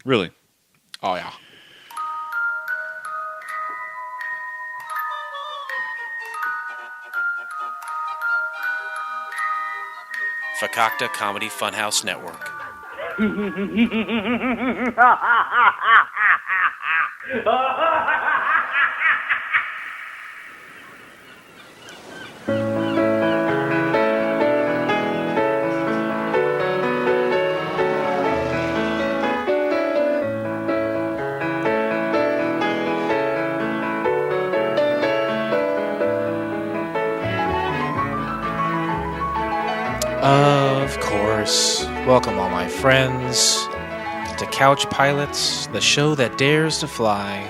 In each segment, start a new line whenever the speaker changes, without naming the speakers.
Really?
Oh, yeah. Fakakta Comedy Funhouse Network. Of course. Welcome, all my friends, to Couch Pilots, the show that dares to fly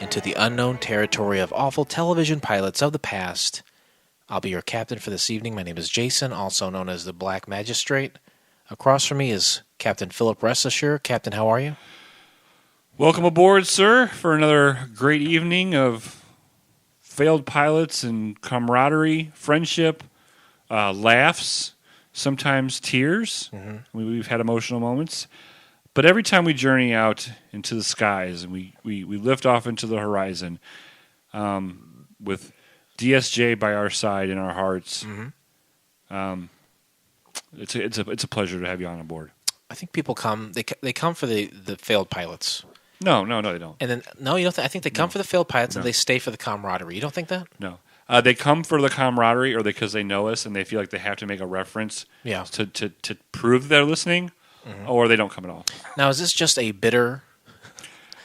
into the unknown territory of awful television pilots of the past. I'll be your captain for this evening. My name is Jason, also known as the Black Magistrate. Across from me is Captain Philip Restisher. Captain, how are you?
Welcome aboard, sir, for another great evening of failed pilots and camaraderie, friendship, laughs, sometimes tears. Mm-hmm. We've had emotional moments. But every time we journey out into the skies and we lift off into the horizon with DSJ by our side in our hearts, mm-hmm. It's a pleasure to have you on board.
I think people come. They come for the failed pilots.
No, they don't.
And then you don't. I think they come for the failed pilots and they stay for the camaraderie. You don't think that?
No. They come for the camaraderie, or because they know us and they feel like they have to make a reference to prove they're listening, mm-hmm. or they don't come at all.
Now, is this just a bitter?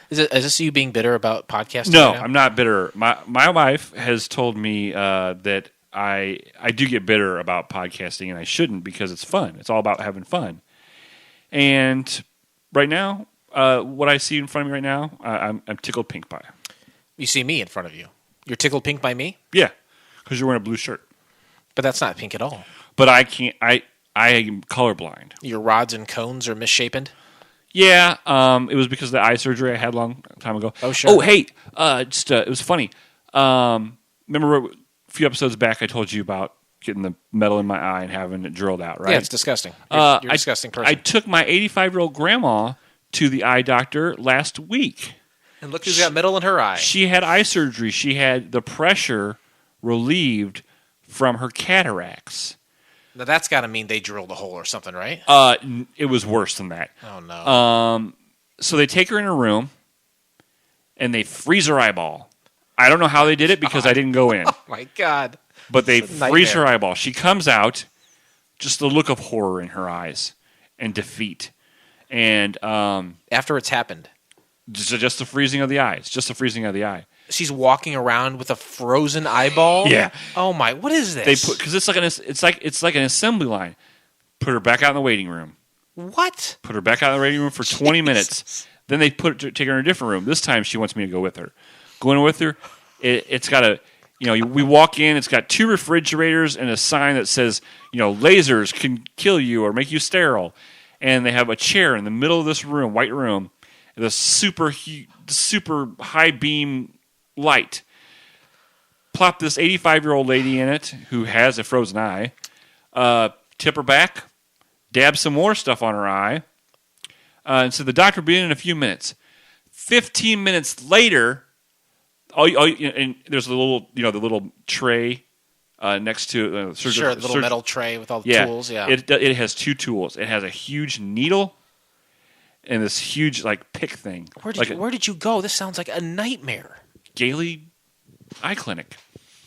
Is this you being bitter about podcasting?
No,
right now?
I'm not bitter. My wife has told me that I do get bitter about podcasting, and I shouldn't because it's fun. It's all about having fun. And right now, what I see in front of me right now, I'm tickled pink by.
You see me in front of you. You're tickled pink by me?
Yeah, because you're wearing a blue shirt.
But that's not pink at all.
But I can't. I am colorblind.
Your rods and cones are misshapen?
Yeah, it was because of the eye surgery I had a long time ago.
Oh, sure.
Oh, hey, it was funny. Remember a few episodes back I told you about getting the metal in my eye and having it drilled out, right?
Yeah, it's disgusting. You're a disgusting person.
I took my 85-year-old grandma to the eye doctor last week.
And look who's got metal in her eye.
She had eye surgery. She had the pressure relieved from her cataracts.
Now that's got to mean they drilled a hole or something, right?
It was worse than that.
Oh, no.
So they take her in her room, and they freeze her eyeball. I don't know how they did it because I didn't go in.
Oh, my God.
But they freeze her eyeball. She comes out, just the look of horror in her eyes and defeat. And
after it's happened.
Just the freezing of the eye. It's just the freezing of the eye.
She's walking around with a frozen eyeball?
Yeah.
Oh, my. What is this?
They put because it's like an assembly line. Put her back out in the waiting room.
What?
Put her back out in the waiting room for 20 minutes. Then they take her in a different room. This time she wants me to go with her. Going with her, it's got a, we walk in, it's got 2 refrigerators and a sign that says, lasers can kill you or make you sterile. And they have a chair in the middle of this room, white room, with a super high beam light. Plop this 85-year-old lady in it who has a frozen eye. Tip her back, dab some more stuff on her eye, and so the doctor will be in a few minutes. 15 minutes later, and there's a little, the little tray next to
the little metal tray with all the tools. Yeah,
it has 2 tools. It has a huge needle and this huge pick thing.
Where did you go? This sounds like a nightmare.
Gailey Eye Clinic.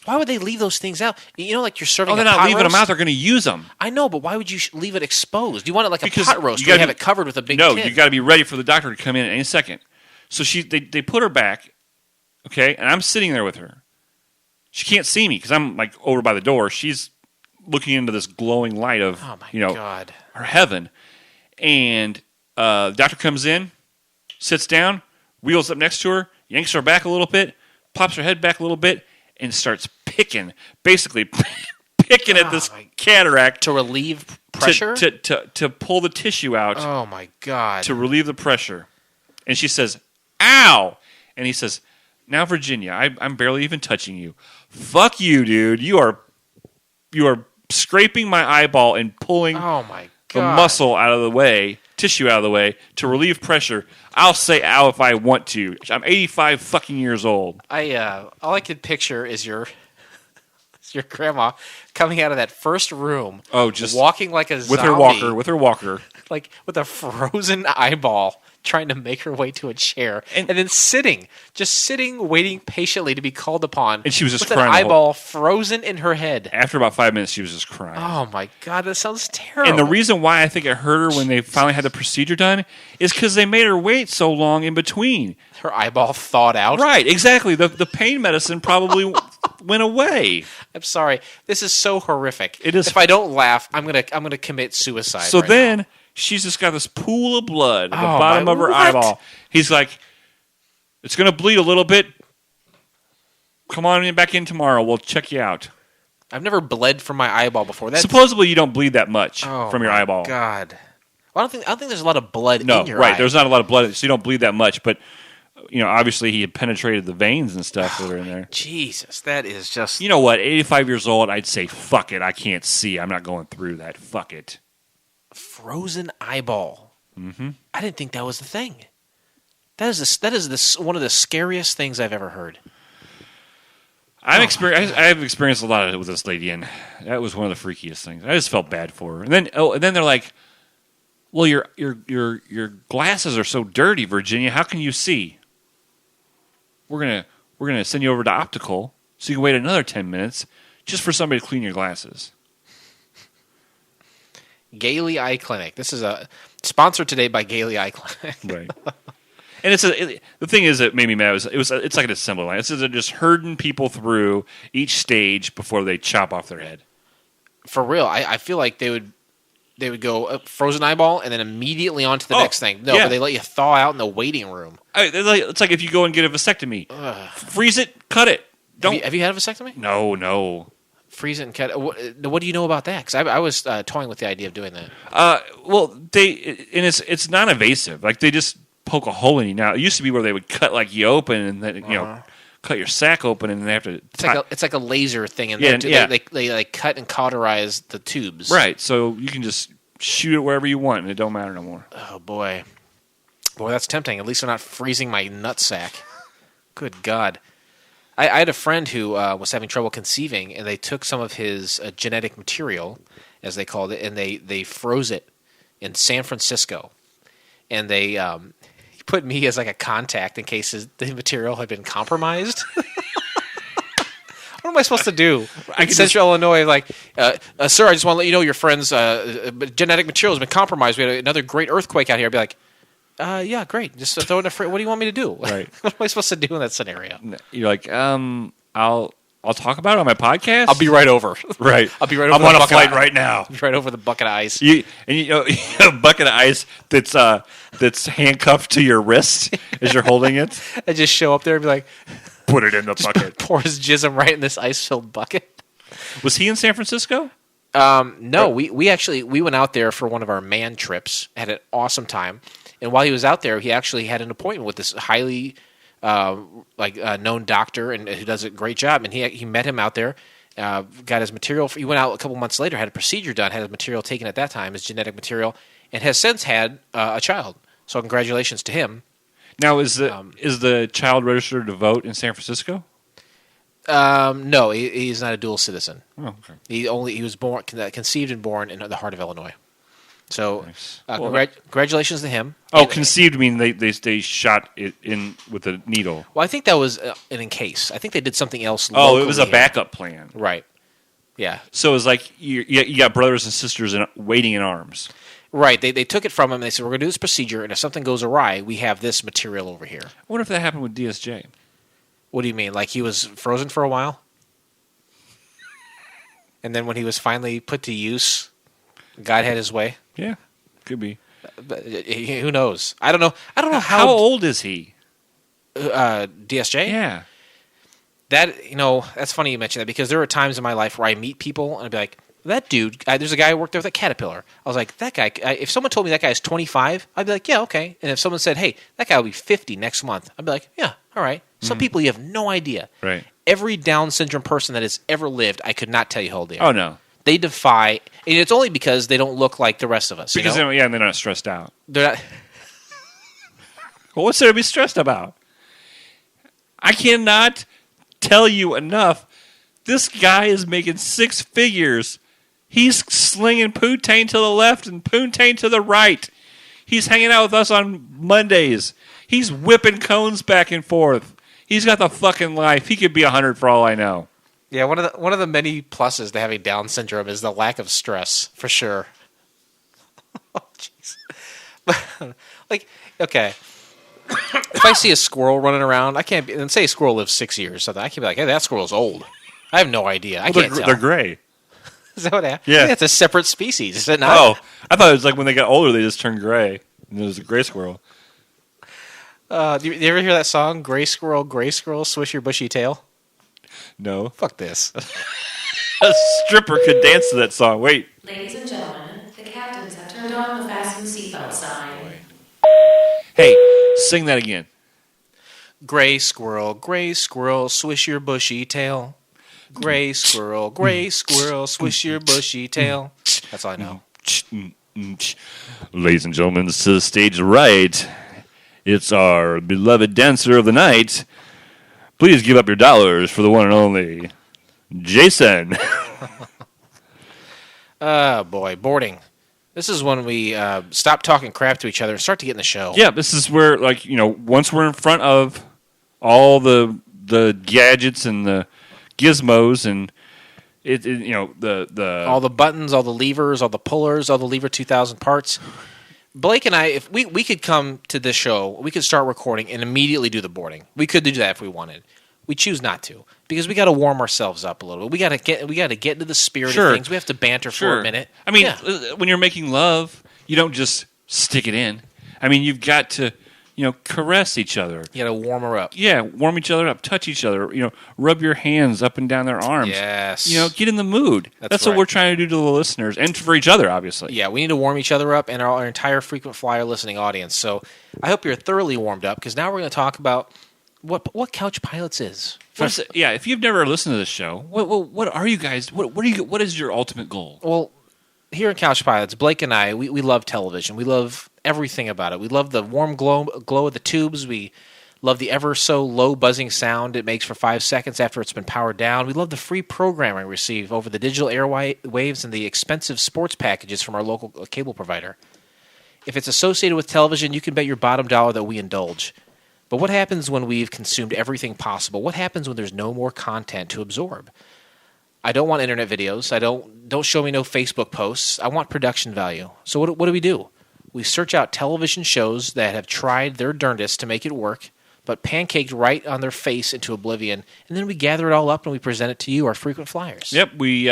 Why would they leave those things out? Like you're serving.
They're not leaving them out. They're going to use them.
I know, but why would you leave it exposed? Do you want it like a pot roast? You have it covered with a big.
No,
tin?
You got to be ready for the doctor to come in any second. So they put her back, okay, and I'm sitting there with her. She can't see me because I'm over by the door. She's looking into this glowing light of
God.
Her heaven, and the doctor comes in, sits down, wheels up next to her, yanks her back a little bit, pops her head back a little bit, and starts picking at this cataract
to relieve pressure,
to pull the tissue out.
Oh my God!
To relieve the pressure, and she says, "Ow!" And he says, "Now, Virginia, I'm barely even touching you. Fuck you, dude. You are scraping my eyeball and pulling
the
muscle out of the way." tissue out of the way to relieve pressure. I'll say ow if I want to. I'm 85 fucking years old.
All I could picture is your grandma coming out of that first room.
Oh, just
walking like a
with
zombie,
her walker,
like with a frozen eyeball, trying to make her way to a chair, and then sitting, waiting patiently to be called upon.
And she was just
with
crying.
An eyeball frozen in her head.
After about 5 minutes, she was just crying.
Oh my God, that sounds terrible.
And the reason why I think it hurt her when they finally had the procedure done is because they made her wait so long in between.
Her eyeball thawed out.
Right, exactly. The pain medicine probably went away.
I'm sorry. This is so horrific.
It is.
If I don't laugh, I'm gonna commit suicide.
So
right
then
now.
She's just got this pool of blood at the
Oh,
bottom of her
what?
eyeball. He's like, it's going to bleed a little bit. Come on back in tomorrow. We'll check you out.
I've never bled from my eyeball before.
Supposedly you don't bleed that much from your eyeball.
God. Well, I don't think there's a lot of blood in your
right.
eye.
There's not a lot of blood, so you don't bleed that much. But obviously he had penetrated the veins and stuff that are in there.
Jesus, that is just.
You know what? 85 years old, I'd say, fuck it. I can't see. I'm not going through that. Fuck it.
Frozen eyeball.
Mm-hmm.
I didn't think that was the thing. That is one of the scariest things I've ever heard.
I have experienced a lot of it with this lady, and that was one of the freakiest things. I just felt bad for her. And then they're like, "Well, your glasses are so dirty, Virginia. How can you see? We're gonna send you over to optical so you can wait another 10 minutes just for somebody to clean your glasses."
Gailey Eye Clinic. This is sponsored today by Gailey Eye Clinic.
Right. And the thing is that made me mad. It's like an assembly line. It's just herding people through each stage before they chop off their head.
For real, I feel like they would go frozen eyeball and then immediately on to the next thing. No, but they let you thaw out in the waiting room.
It's like if you go and get a vasectomy. Freeze it, cut it.
Have you had a vasectomy?
No.
Freeze it and cut it. What do you know about that? Because I was toying with the idea of doing that.
It's non-invasive. Like they just poke a hole in you now. It used to be where they would cut like you open and then cut your sack open and then they have to.
It's like a laser thing, and they like cut and cauterize the tubes.
Right, so you can just shoot it wherever you want, and it don't matter no more.
Oh boy, that's tempting. At least they're not freezing my nutsack. Good God. I had a friend who was having trouble conceiving, and they took some of his genetic material, as they called it, and they froze it in San Francisco. And they put me as like a contact in case the material had been compromised. What am I supposed to do in Central Illinois? Like, sir, I just want to let you know your friend's genetic material has been compromised. We had another great earthquake out here. I'd be like, yeah, great. Just throw it in a fridge. What do you want me to do?
Right.
What am I supposed to do in that scenario?
You're like, I'll talk about it on my podcast.
I'll be right over.
Right.
I'll be right over.
I'm on a flight right now.
Right over the bucket of ice.
You have a bucket of ice that's handcuffed to your wrist as you're holding it.
I just show up there and be like,
put it in the bucket.
Pour his jism right in this ice-filled bucket.
Was he in San Francisco?
No, we went out there for one of our man trips. Had an awesome time. And while he was out there, he actually had an appointment with this highly known doctor and who does a great job. And he met him out there, got his material. He went out a couple months later, had a procedure done, had his material taken at that time, his genetic material, and has since had a child. So congratulations to him.
Now, is the child registered to vote in San Francisco?
No, he's not a dual citizen.
Oh, okay.
He was born, conceived and born in the heart of Illinois. So,
nice.
Congratulations to him.
Oh, conceived mean they shot it in with a needle.
Well, I think that was an encase. I think they did something else.
Oh, it was a backup plan.
Right. Yeah.
So it was like you got brothers and sisters waiting in arms.
Right. They took it from him and they said, we're going to do this procedure, and if something goes awry, we have this material over here.
I wonder if that happened with DSJ.
What do you mean? Like he was frozen for a while? And then when he was finally put to use, God had his way?
Yeah, could be.
But who knows? I don't know.
How old is he?
DSJ?
Yeah.
That's funny you mention that because there are times in my life where I meet people and I'd be like, that dude, there's a guy who worked there with a Caterpillar. I was like, that guy, if someone told me that guy's 25, I'd be like, yeah, okay. And if someone said, hey, that guy will be 50 next month, I'd be like, yeah, all right. Some people you have no idea.
Right.
Every Down syndrome person that has ever lived, I could not tell you how old they are.
Oh, no.
They defy, and it's only because they don't look like the rest of us.
Because
you know?
they're not stressed out.
They're not.
Well, what's there to be stressed about? I cannot tell you enough. This guy is making 6 figures. He's slinging poontang to the left and poontang to the right. He's hanging out with us on Mondays. He's whipping cones back and forth. He's got the fucking life. He could be 100 for all I know.
Yeah, one of the many pluses to having Down syndrome is the lack of stress, for sure. Oh, jeez. Like, okay. If I see a squirrel running around, I can't be, and say a squirrel lives 6 years, so I can be like, hey, that squirrel's old. I have no idea. I can't tell.
They're gray.
Is that what happened?
Yeah.
It's a separate species, is it not?
Oh, I thought it was like when they got older, they just turned gray. And it was a gray squirrel.
Do you ever hear that song, Gray Squirrel, Swish Your Bushy Tail?
No.
Fuck this.
A stripper could dance to that song. Wait.
Ladies and gentlemen, the captains have turned on the fasten seatbelt sign.
Hey, sing that again.
Gray squirrel, swish your bushy tail. Gray squirrel, swish your bushy tail. That's all I know.
Ladies and gentlemen, this is stage right. It's our beloved dancer of the night. Please give up your dollars for the one and only Jason.
Oh, boy. Boarding. This is when we stop talking crap to each other and start to get in the show.
Yeah, this is where, like, you know, once we're in front of all the gadgets and the gizmos and you know the
all the buttons, all the levers, all the pullers, all the Lever 2000 parts. Blake and I, if we could come to this show, we could start recording and immediately do the boarding. We could do that if we wanted. We choose not to because we got to warm ourselves up a little bit. We got to get into the spirit of things. We have to banter for a minute.
I mean, when you're making love, you don't just stick it in. I mean, you've got to, you know, caress each other.
You got to warm her up.
Yeah, warm each other up, touch each other. You know, rub your hands up and down their arms.
Yes.
You know, get in the mood. That's
right.
what we're trying to do to the listeners and for each other, obviously.
Yeah, we need to warm each other up and our entire frequent flyer listening audience. So I hope you're thoroughly warmed up because now we're going to talk about what Couch Pilots is.
Yeah, if you've never listened to this show, what are you guys? What is your ultimate goal?
Well, here at Couch Pilots, Blake and I, we love television. We love everything about it. We love the warm glow of the tubes. We love the ever so low buzzing sound it makes for 5 seconds after it's been powered down. We love the free programming we receive over the digital airwaves and the expensive sports packages from our local cable provider. If it's associated with television, you can bet your bottom dollar that we indulge. But what happens when we've consumed everything possible? What happens when there's no more content to absorb? I don't want internet videos. Don't show me no Facebook posts. I want production value. So what do? We search out television shows that have tried their darndest to make it work, but pancaked right on their face into oblivion, and then we gather it all up and we present it to you, our frequent flyers.
Yep, we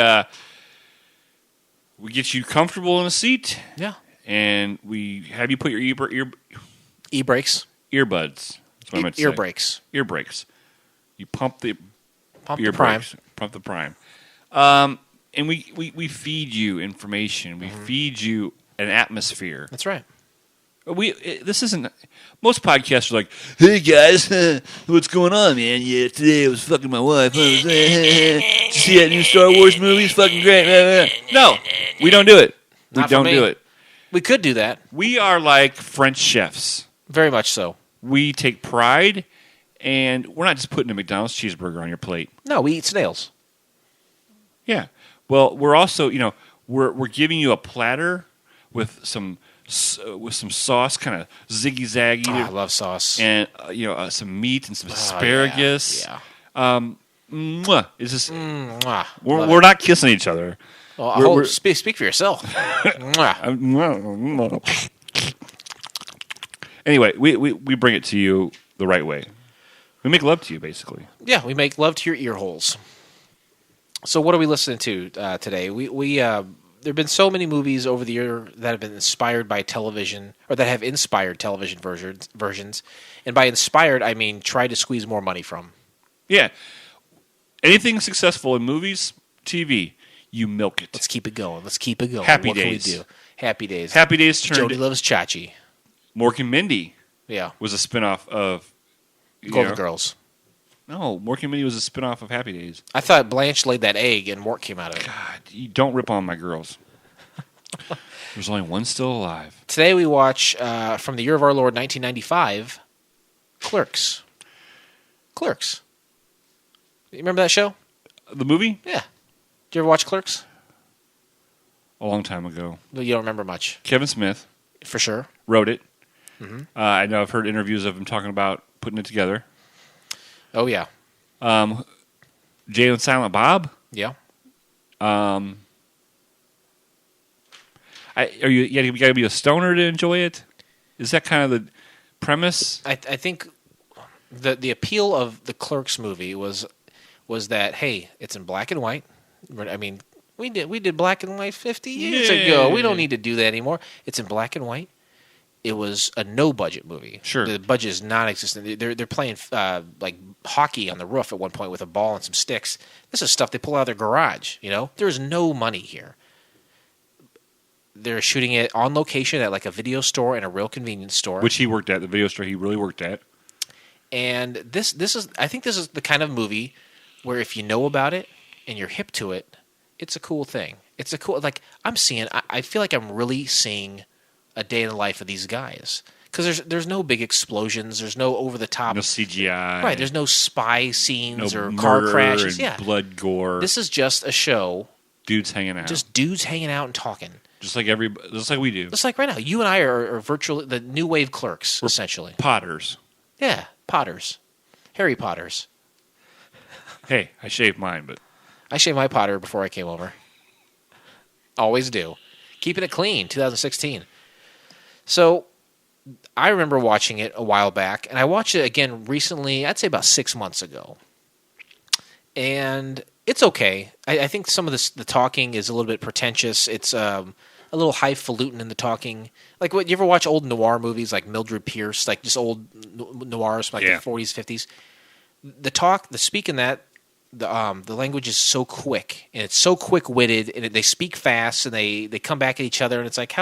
get you comfortable in a seat.
Yeah,
and we have you put your
e-brakes,
earbuds. That's what I meant to say.
Ear brakes.
Ear brakes. You pump the
prime.
Brakes. Pump the prime. And we feed you information. We feed you an atmosphere.
That's right.
This isn't. Most podcasts are like, "Hey guys, what's going on, man? Yeah, today I was fucking my wife. Did you see that new Star Wars movie? It's fucking great." No, we don't do it. We don't do it.
We could do that.
We are like French chefs.
Very much so.
We take pride, and we're not just putting a McDonald's cheeseburger on your plate.
No, we eat snails.
Yeah. Well, we're also, you know, we're giving you a platter with some sauce, kind of ziggy zaggy.
Oh, I love sauce.
And some meat and some asparagus.
Yeah.
It's just
Mwah.
we're not kissing each other.
Well, speak for yourself.
Anyway, we bring it to you the right way. We make love to you, basically.
Yeah, we make love to your ear holes. So what are we listening to today? We there have been so many movies over the year that have been inspired by television, or that have inspired television versions. And by inspired, I mean try to squeeze more money from.
Yeah. Anything successful in movies, TV, you milk it.
Let's keep it going.
Happy
what
Days.
Can we do? Happy Days.
Happy Days turned...
Jody Loves Chachi.
Mork and Mindy
Yeah.
was a spinoff of...
Golden Girls.
No, Mork and Mindy was a spinoff of Happy Days.
I thought Blanche laid that egg and Mort came out of it.
God, you don't rip on my girls. There's only one still alive.
Today we watch, from the year of our Lord, 1995, Clerks. Clerks. You remember that show?
The movie?
Yeah. Did you ever watch Clerks?
A long time ago.
No, you don't remember much.
Kevin Smith
For sure.
wrote it.
Mm-hmm.
I know I've heard interviews of him talking about putting it together.
Oh, yeah.
Jay and Silent Bob?
Yeah.
You got to be a stoner to enjoy it? Is that kind of the premise?
I think the appeal of the Clerks movie was that, hey, it's in black and white. I mean, we did black and white 50 years ago. We don't need to do that anymore. It's in black and white. It was a no-budget movie.
Sure.
The budget is non-existent. They're playing like hockey on the roof at one point with a ball and some sticks. This is stuff they pull out of their garage, you know? There's no money here. They're shooting it on location at like a video store and a real convenience store.
Which he worked at, the video store he really worked at. And
I think this is the kind of movie where if you know about it and you're hip to it, it's a cool thing. It's a cool, like, I feel like I'm really seeing a day in the life of these guys. Because there's no big explosions, there's no over-the-top.
No CGI.
Right, there's no spy scenes
no
or car crashes.
And
yeah.
blood, gore.
This is just a show.
Dudes hanging out.
Just dudes hanging out and talking.
Just like we do.
Just like right now. You and I are virtually the new wave Clerks, essentially.
Potters.
Yeah, Potters. Harry Potters.
Hey, I shaved mine, but...
I shaved my Potter before I came over. Always do. Keeping it clean, 2016. So, I remember watching it a while back, and I watched it again recently, I'd say about 6 months ago. And it's okay. I think some of the talking is a little bit pretentious. It's a little highfalutin in the talking. Like, you ever watch old noir movies like Mildred Pierce, like just old noirs from like the 40s, 50s? The speak in that, the language is so quick, and it's so quick-witted, and they speak fast, and they come back at each other, and it's like,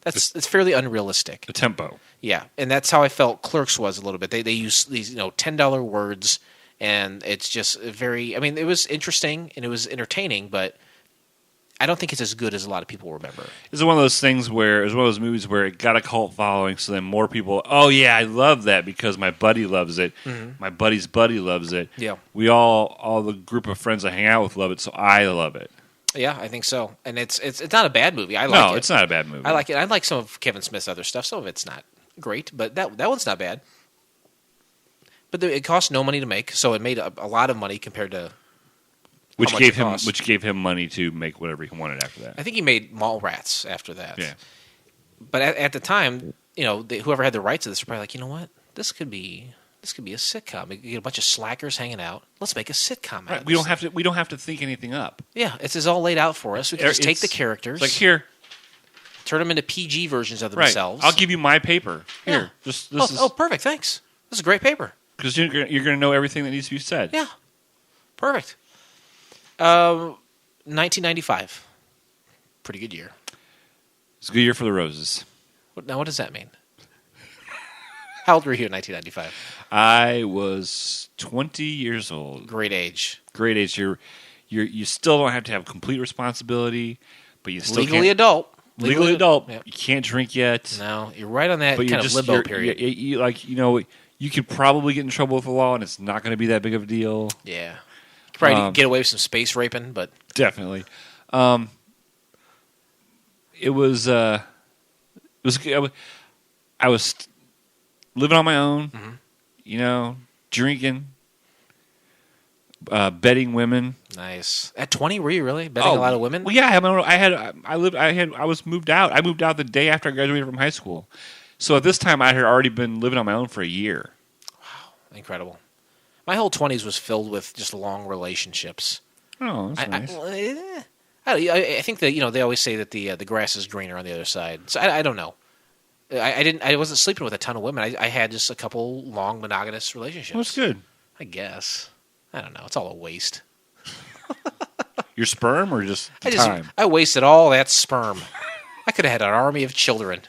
it's fairly unrealistic.
The tempo.
Yeah, and that's how I felt Clerks was a little bit. They use these $10 words, and it's just very... I mean, it was interesting, and it was entertaining, but I don't think it's as good as a lot of people remember.
It's one of those things where... It was one of those movies where it got a cult following, so then more people... Oh, yeah, I love that because my buddy loves it. Mm-hmm. My buddy's buddy loves it.
Yeah.
We all the group of friends I hang out with love it, so I love it.
Yeah, I think so. And it's not a bad movie. I like it.
No, it's not a bad movie.
I like it. I like some of Kevin Smith's other stuff. Some of it's not great, but that one's not bad. But it cost no money to make, so it made a lot of money compared to
which gave him money to make whatever he wanted after that.
I think he made Mallrats after that.
Yeah.
But at the time, whoever had the rights to this were probably like, you know what, this could be a sitcom. You get a bunch of slackers hanging out. Let's make a sitcom out of this.
We don't have to think anything up.
Yeah, it's all laid out for us. We can just take the characters.
It's like, here,
turn them into PG versions of themselves.
I'll give you my paper. Here,
yeah. Perfect. Thanks. This is great paper.
Because you're going to know everything that needs to be said.
Yeah, perfect. 1995, pretty good year.
It's a good year for the Roses.
Now, what does that mean? How old were you in 1995?
I was 20 years old.
Great age.
Great age. You still don't have to have complete responsibility, but you still
legally adult.
Legally adult.
Yep.
You can't drink yet.
No, you're right on that kind of limbo period.
You could probably get in trouble with the law, and it's not going to be that big of a deal.
Yeah. You could probably get away with some space raping, but...
Definitely. It was I was living on my own, drinking, betting women.
Nice. At 20, were you really betting a lot of women?
Well, yeah. I was moved out. I moved out the day after I graduated from high school. So at this time, I had already been living on my own for a year.
Wow, incredible. My whole 20s was filled with just long relationships.
Oh, that's nice.
I think that they always say that the grass is greener on the other side. So I don't know. I wasn't sleeping with a ton of women. I had just a couple long monogamous relationships.
Well, that's good.
I guess. I don't know. It's all a waste.
Your sperm or just time?
I wasted all that sperm. I could have had an army of children.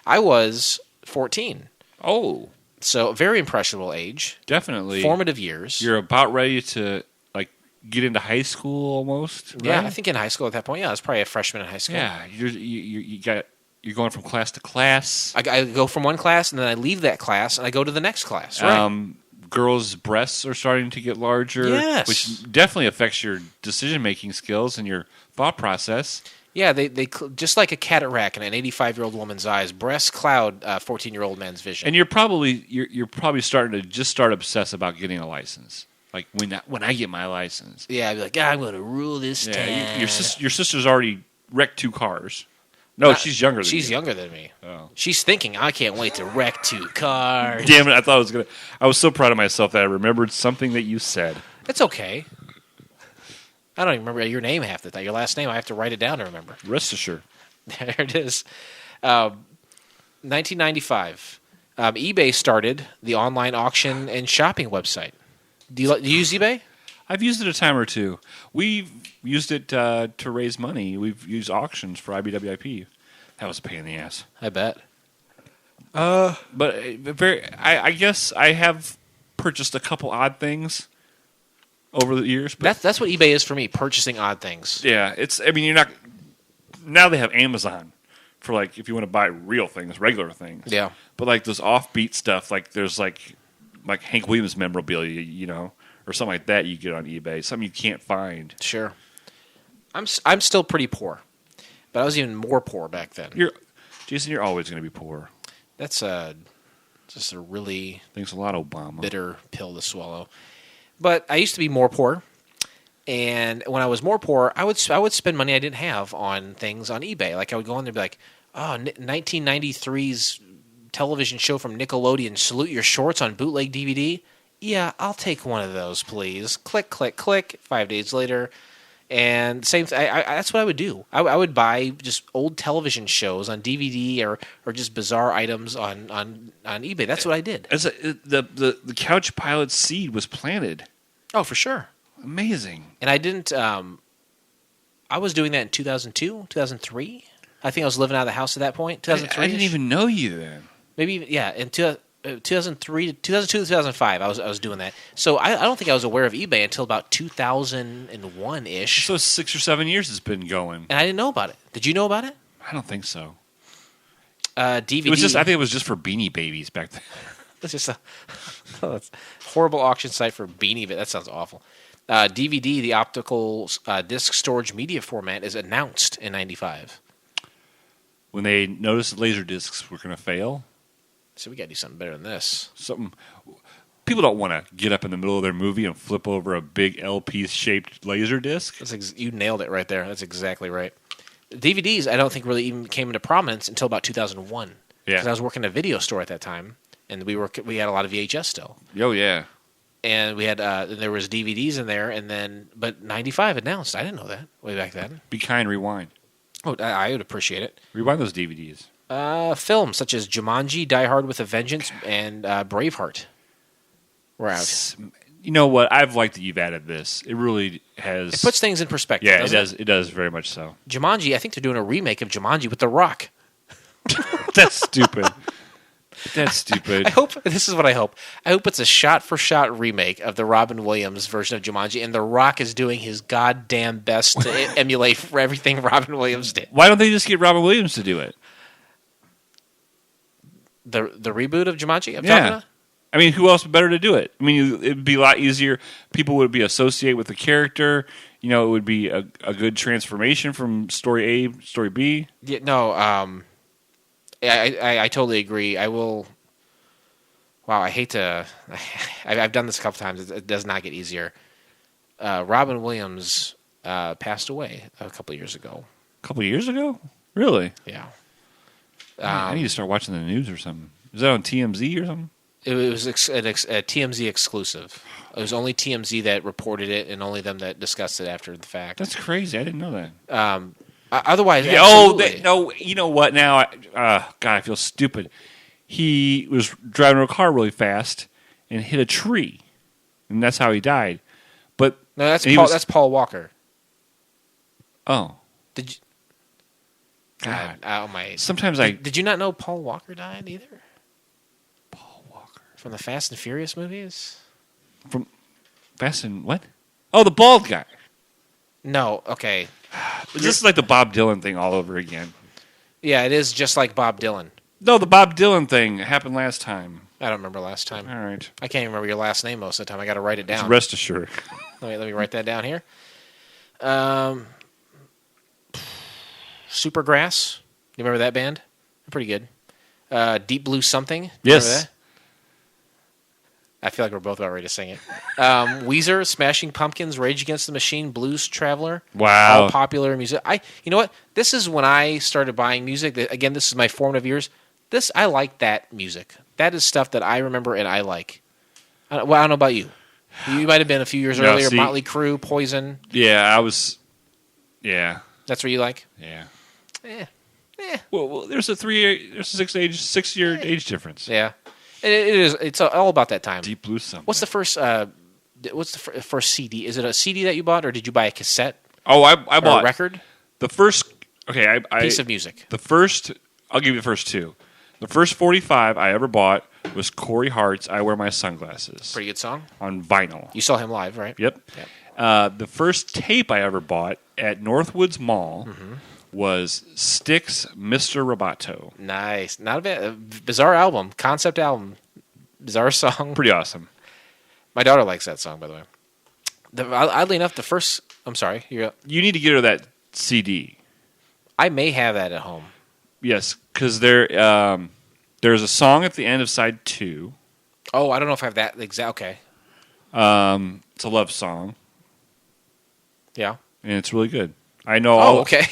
I was 14.
Oh.
So very impressionable age.
Definitely.
Formative years.
You're about ready to like get into high school almost. Right?
Yeah, I think in high school at that point. Yeah, I was probably a freshman in high school.
Yeah, you're going from class to class.
I go from one class and then I leave that class and I go to the next class. Right.
Girls' breasts are starting to get larger,
Yes.
which definitely affects your decision-making skills and your thought process.
Yeah, they just like a cataract in an 85-year-old woman's eyes, breasts cloud 14-year-old man's vision.
And you're probably starting to just start obsess about getting a license. Like when I get my license.
Yeah, I'd be like, I'm going to rule this town.
Your sister's already wrecked 2 cars. No, she's younger than you.
She's younger than me.
Oh.
She's thinking, I can't wait to wreck 2 cars.
Damn it, I was so proud of myself that I remembered something that you said.
It's okay. I don't even remember your name half the time. Your last name, I have to write it down to remember.
Rest assured.
There it is. 1995. eBay started the online auction and shopping website. Do you use eBay?
I've used it a time or two. We've used it to raise money. We've used auctions for IBWIP. That was a pain in the ass.
I bet.
But I guess I have purchased a couple odd things over the years. But
That's what eBay is for me, purchasing odd things.
yeah, you're not. Now they have Amazon for like if you want to buy real things, regular things.
Yeah.
But like those offbeat stuff, like there's like Hank Williams memorabilia, or something like that you get on eBay, something you can't find.
Sure. I'm still pretty poor, but I was even more poor back then.
Jason, you're always going to be poor.
That's just a really
Thanks a lot, Obama.
bitter pill to swallow. But I used to be more poor, and when I was more poor, I would spend money I didn't have on things on eBay. Like I would go on there and be like, oh, 1993's television show from Nickelodeon, Salute Your Shorts on bootleg DVD. Yeah, I'll take one of those, please. Click, click, click. 5 days later, and same. That's what I would do. I would buy just old television shows on DVD or just bizarre items on eBay. That's what I did.
The Couch Pilot seed was planted.
Oh, for sure.
Amazing.
And I didn't. I was doing that in 2002, 2003. I think I was living out of the house at that point. 2003.
I didn't even know you then.
Maybe yeah. In 2002 to 2005, I was doing that. So I don't think I was aware of eBay until about 2001 ish.
So 6 or 7 years it's been going,
and I didn't know about it. Did you know about it?
I don't think so.
DVD.
It was I think it was just for Beanie Babies back then.
It's just a horrible auction site for Beanie Babies. That sounds awful. DVD, the optical disc storage media format, is announced in '95.
When they noticed laser discs were going to fail.
So we got to do something better than this.
People don't want to get up in the middle of their movie and flip over a big LP-shaped laser disc.
You nailed it right there. That's exactly right. DVDs, I don't think really even came into prominence until about 2001.
Yeah,
because I was working at a video store at that time, and we had a lot of VHS still.
Oh yeah,
and we had there was DVDs in there, but 95 announced. I didn't know that way back then.
Be kind, rewind.
Oh, I would appreciate it.
Rewind those DVDs.
Films such as Jumanji, Die Hard with a Vengeance, and Braveheart were out.
You know what? I've liked that you've added this. It really has.
It puts things in perspective.
Yeah, it does. It does very much so.
Jumanji. I think they're doing a remake of Jumanji with The Rock.
That's stupid. That's stupid.
I hope this is what I hope. I hope it's a shot-for-shot remake of the Robin Williams version of Jumanji, and The Rock is doing his goddamn best to emulate for everything Robin Williams did.
Why don't they just get Robin Williams to do it?
The reboot of Jumanji? I'm
yeah.
talking about?
I mean, who else better to do it? I mean, it'd be a lot easier. People would be associated with the character. You know, it would be a good transformation from story A to story B.
Yeah, no, I totally agree. I will. Wow, I hate to. I've done this a couple times. It does not get easier. Robin Williams passed away a couple of years ago.
A couple of years ago? Really?
Yeah.
I need to start watching the news or something. Is that on TMZ or something?
It was a TMZ exclusive. It was only TMZ that reported it, and only them that discussed it after the fact.
That's crazy. I didn't know that.
Otherwise,
no. You know what? Now, God, I feel stupid. He was driving a car really fast and hit a tree, and that's how he died. But
no, that's Paul Walker.
Oh,
did you?
God,
oh my!
Sometimes
did you not know Paul Walker died either?
Paul Walker
From the Fast and Furious movies?
From Fast and what? Oh, the bald guy.
No, okay.
This is like the Bob Dylan thing all over again.
Yeah, it is just like Bob Dylan.
No, the Bob Dylan thing happened last time.
I don't remember last time.
All right.
I can't even remember your last name most of the time. I got to write it down.
Just rest assured.
Let me write that down here. Supergrass. You remember that band? They're pretty good. Deep Blue Something.
Yes.
Remember that? I feel like we're both about ready to sing it. Weezer, Smashing Pumpkins, Rage Against the Machine, Blues Traveler.
Wow.
All popular music. You know what? This is when I started buying music. Again, this is my formative years. I like that music. That is stuff that I remember and I like. I don't know about you. You might have been a few years earlier.
See,
Motley Crue, Poison.
Yeah, I was. Yeah.
That's what you like?
Yeah. Well, there's a 6-year age difference.
Yeah. It is. It's all about that time.
Deep Blue Something.
What's the first? What's the first CD? Is it a CD that you bought, or did you buy a cassette?
Oh, I bought
a record.
The first. Okay,
Piece of music.
The first. I'll give you the first two. The first 45 I ever bought was Corey Hart's "I Wear My Sunglasses."
Pretty good song.
On vinyl.
You saw him live, right?
Yep. The first tape I ever bought at Northwoods Mall was Styx, Mr. Roboto.
Nice. Not a bad. Bizarre album. Concept album. Bizarre song.
Pretty awesome.
My daughter likes that song, by the way. Oddly enough, the first... I'm sorry.
You need to get her that CD.
I may have that at home.
Yes, because there's a song at the end of side 2.
Oh, I don't know if I have that exact... Okay.
It's a love song.
Yeah.
And it's really good. I know.
Oh, okay.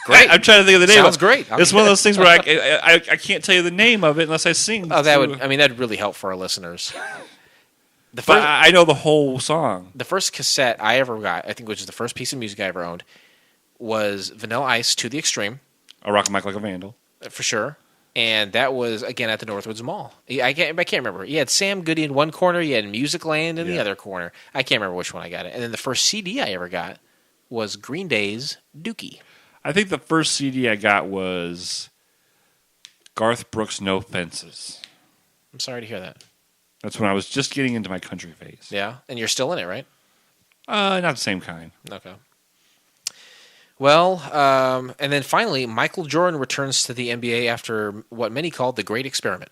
Great.
I'm trying to think of the name.
Sounds great.
It's one of those things where I can't tell you the name of it unless I sing.
Oh, that'd really help for our listeners.
But I know the whole song.
The first cassette I ever got, I think, which is the first piece of music I ever owned, was Vanilla Ice to the Extreme.
A Rock Mike Like a Vandal.
For sure. And that was, again, at the Northwoods Mall. I can't remember. You had Sam Goody in one corner. You had Musicland in the other corner. I can't remember which one I got it. And then the first CD I ever got was Green Day's Dookie.
I think the first CD I got was Garth Brooks' No Fences.
I'm sorry to hear that.
That's when I was just getting into my country phase.
Yeah, and you're still in it, right?
Not the same kind.
Okay. Well, and then finally, Michael Jordan returns to the NBA after what many called the Great Experiment.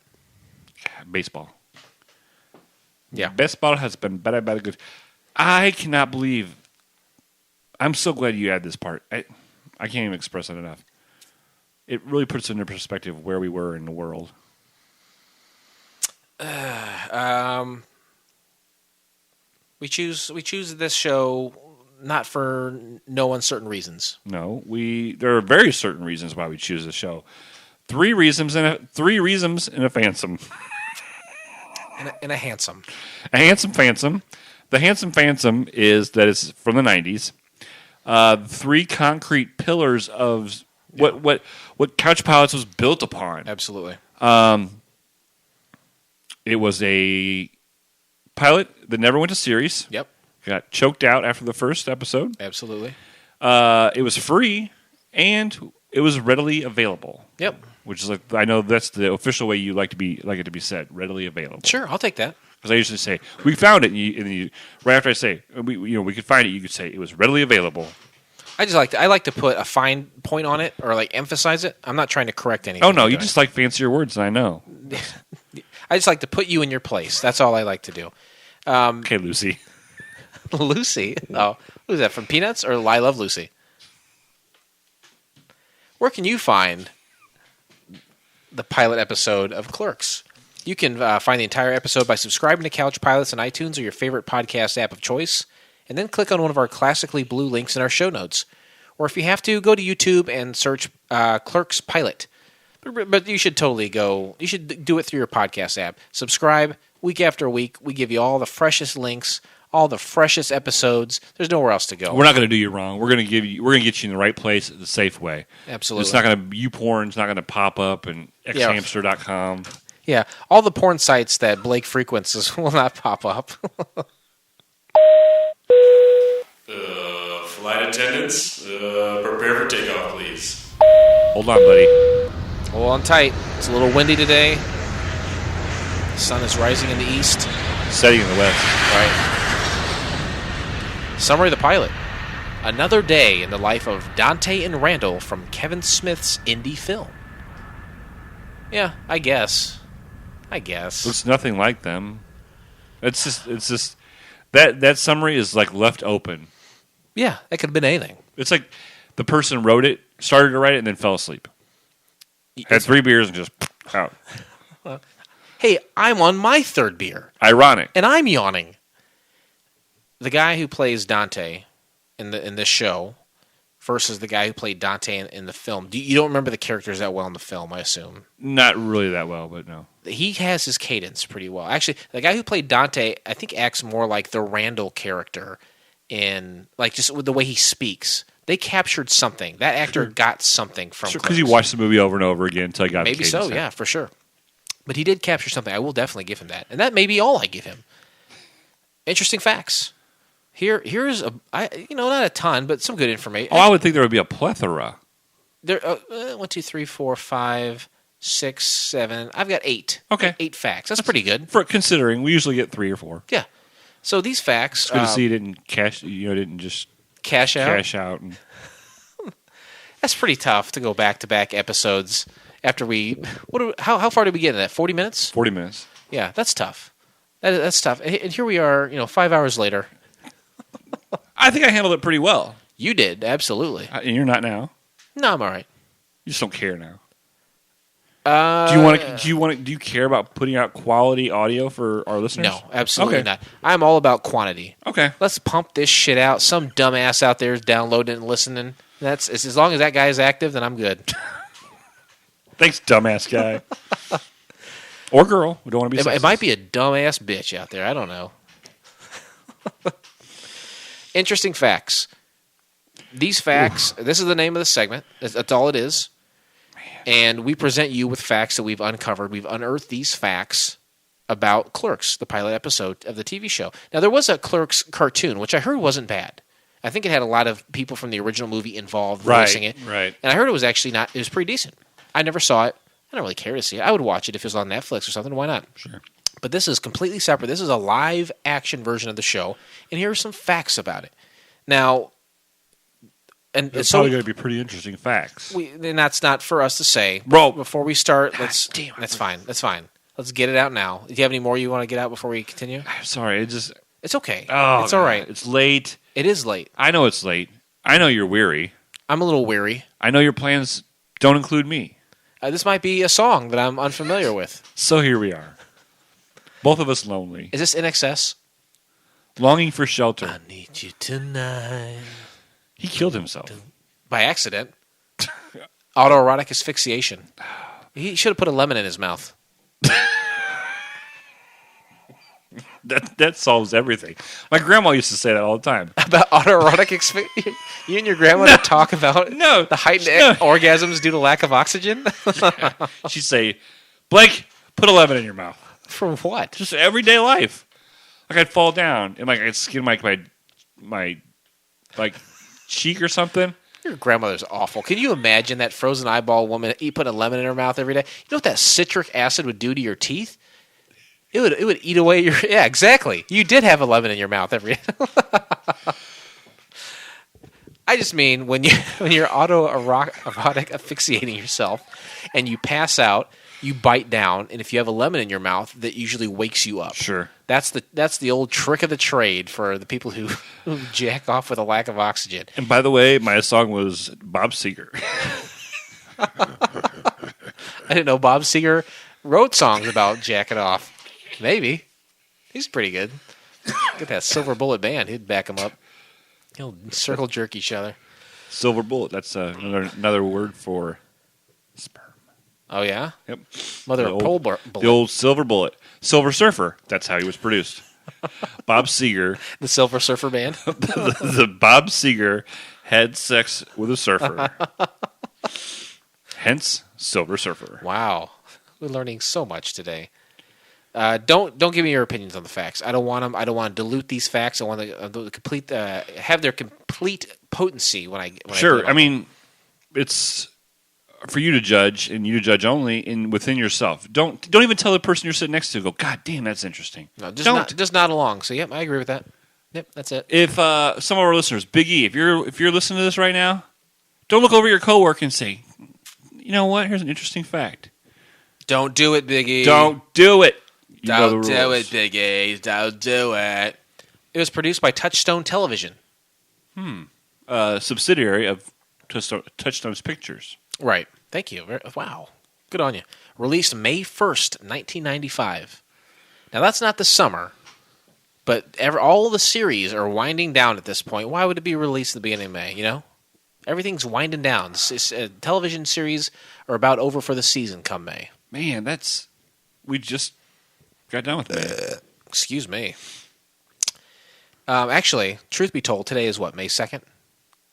Baseball.
Yeah.
Baseball has been better, good. I cannot believe. I'm so glad you add this part. I can't even express it enough. It really puts into perspective where we were in the world.
We choose this show not for no uncertain reasons.
No, there are very certain reasons why we choose this show. Three reasons and a phantom.
And a handsome.
A handsome phantom. The handsome phantom is that it's from the 90s. Three concrete pillars of what Couch Pilots was built upon.
Absolutely.
It was a pilot that never went to series.
Yep.
Got choked out after the first episode.
Absolutely.
It was free, and it was readily available.
Yep.
Which is I know that's the official way you like it to be said, readily available.
Sure, I'll take that.
Because I usually say we found it, and you right after I say we could find it, you could say it was readily available.
I like to put a fine point on it or like emphasize it. I'm not trying to correct anything.
Oh no, you just like fancier words than I know.
I just like to put you in your place. That's all I like to do.
Okay, Lucy.
Lucy? Oh, who's that, from Peanuts or I Love Lucy? Where can you find the pilot episode of Clerks? You can find the entire episode by subscribing to Couch Pilots on iTunes or your favorite podcast app of choice, and then click on one of our classically blue links in our show notes. Or if you have to, go to YouTube and search Clerks Pilot. But you should totally go. You should do it through your podcast app. Subscribe week after week. We give you all the freshest links, all the freshest episodes. There's nowhere else to go.
We're not going to do you wrong. We're going to get you in the right place the safe way.
Absolutely.
It's not going to YouPorn's not going to pop up and xhamster.com.
Yeah, all the porn sites that Blake frequents will not pop up.
Flight attendants, prepare for takeoff, please.
Hold on, buddy.
Hold on tight. It's a little windy today. Sun is rising in the east.
Setting in the west.
Right. Summary of the pilot. Another day in the life of Dante and Randall from Kevin Smith's indie film. Yeah, I guess.
Looks nothing like them. It's just that summary is like left open.
Yeah, that could have been anything.
It's like the person wrote it, started to write it, and then fell asleep. Had 3 beers and just out.
Hey, I'm on my 3rd beer.
Ironic.
And I'm yawning. The guy who plays Dante in this show versus the guy who played Dante in the film. You don't remember the characters that well in the film, I assume.
Not really that well, but no.
He has his cadence pretty well. Actually, the guy who played Dante, I think, acts more like the Randall character in, like, just with the way he speaks. They captured something. That actor got something from
because he watched the movie over and over again until he got
maybe
the cadence
so,
down.
yeah, for sure. But he did capture something. I will definitely give him that. And that may be all I give him. Interesting facts. Here's not a ton, but some good information.
Oh, I would think there would be a plethora.
There, 1, 2, 3, 4, 5, 6, 7. I've got 8.
Okay,
8 facts. That's pretty good.
For considering we usually get 3 or 4.
Yeah. So these facts.
It's good to see you didn't didn't just
cash out.
Cash out. And
that's pretty tough to go back-to-back episodes after we. How far did we get in that? 40 minutes.
40 minutes.
Yeah, that's tough. That's tough. And here we are, 5 hours later.
I think I handled it pretty well.
You did, absolutely.
And you're not now.
No, I'm all right.
You just don't care now. Do you care about putting out quality audio for our listeners?
No, absolutely not. I'm all about quantity.
Okay.
Let's pump this shit out. Some dumbass out there is downloading and listening. That's as long as that guy is active, then I'm good.
Thanks, dumbass guy. Or girl. We don't want to be sexist.
It might be a dumbass bitch out there. I don't know. Interesting facts. These facts, this is the name of the segment. That's all it is. And we present you with facts that we've uncovered. We've unearthed these facts about Clerks, the pilot episode of the TV show. Now, there was a Clerks cartoon, which I heard wasn't bad. I think it had a lot of people from the original movie involved voicing it.
Right.
And I heard it was actually it was pretty decent. I never saw it. I don't really care to see it. I would watch it if it was on Netflix or something. Why not?
Sure.
But this is completely separate. This is a live action version of the show. And here are some facts about it. Now,
It's probably going to be pretty interesting facts.
And that's not for us to say.
Bro.
Before we start, that's fine. That's fine. Let's get it out now. Do you have any more you want to get out before we continue?
I'm sorry.
It's okay.
Oh,
it's all right.
It's late.
It is late.
I know it's late. I know you're weary.
I'm a little weary.
I know your plans don't include me.
This might be a song that I'm unfamiliar with.
So here we are. Both of us lonely.
Is this In Excess?
Longing for shelter.
I need you tonight.
He killed himself.
By accident. Autoerotic asphyxiation. He should have put a lemon in his mouth.
That solves everything. My grandma used to say that all the time.
About autoerotic asphyxiation? You and your grandmother talk about the heightened orgasms due to lack of oxygen?
She'd say, Blake, put a lemon in your mouth.
For what?
Just everyday life. Like I'd fall down and like I'd skin my cheek or something.
Your grandmother's awful. Can you imagine that frozen eyeball woman put a lemon in her mouth every day? You know what that citric acid would do to your teeth? It would eat away your... Yeah, exactly. You did have a lemon in your mouth every day. I just mean when you're autoerotic asphyxiating yourself and you pass out, you bite down, and if you have a lemon in your mouth, that usually wakes you up.
Sure.
That's the old trick of the trade for the people who jack off with a lack of oxygen.
And by the way, my song was Bob Seger.
I didn't know Bob Seger wrote songs about jacking off. Maybe. He's pretty good. Get that Silver Bullet band. He'd back him up. He'll circle jerk each other.
Silver bullet. That's another word for sperm.
Oh, yeah?
Yep.
Mother of pole bullet.
The old Silver Bullet. Silver Surfer. That's how he was produced. Bob Seger.
The Silver Surfer band?
the Bob Seger had sex with a surfer. Hence, Silver Surfer.
Wow. We're learning so much today. Don't give me your opinions on the facts. I don't want them. I don't want to dilute these facts. I want to complete have their complete potency when I
Sure.
I
mean, it's for you to judge, and you to judge only within yourself. Don't even tell the person you're sitting next to. Go, God damn, that's interesting.
No, just nod along. So, yep, I agree with that. Yep, that's it.
If some of our listeners, Big E, if you're listening to this right now, don't look over your coworker and say, you know what? Here's an interesting fact.
Don't do it, Big E.
Don't do it.
Don't do it, Big E. Don't do it. It was produced by Touchstone Television.
Subsidiary of Touchstone's Pictures.
Right. Thank you. Wow. Good on you. Released May 1st, 1995. Now, that's not the summer, but all the series are winding down at this point. Why would it be released at the beginning of May, you know? Everything's winding down. Television series are about over for the season come May.
Man, we just got done with May.
Excuse me. Actually, truth be told, today is what, May 2nd?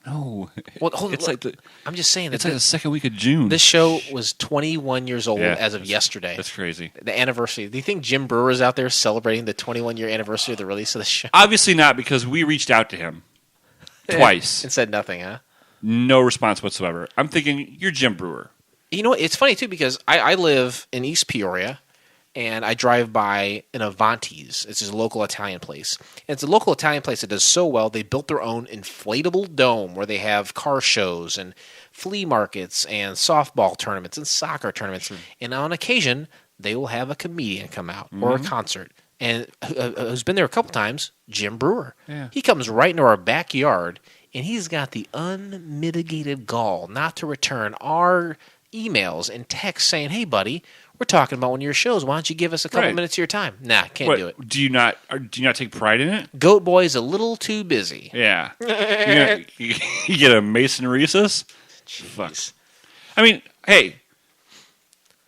No.
Well, hold
it's
on,
like
I'm just saying.
It's like the second week of June.
This show was 21 years old as of yesterday.
That's crazy.
The anniversary. Do you think Jim Breuer is out there celebrating the 21-year anniversary of the release of the show?
Obviously not, because we reached out to him twice.
And said nothing, huh?
No response whatsoever. I'm thinking, you're Jim Breuer.
You know what? It's funny, too, because I live in East Peoria, and I drive by an Avanti's. It's a local Italian place. And it's a local Italian place that does so well, they built their own inflatable dome where they have car shows and flea markets and softball tournaments and soccer tournaments. And on occasion, they will have a comedian come out or a concert. And who's been there a couple times? Jim Breuer.
Yeah.
He comes right into our backyard, and he's got the unmitigated gall not to return our emails and texts saying, hey, buddy, we're talking about one of your shows. Why don't you give us a couple minutes of your time? Nah, can't do it.
Do you not take pride in it?
Goat Boy's a little too busy.
Yeah. you get a Mason Reese's? Fuck. I mean, hey,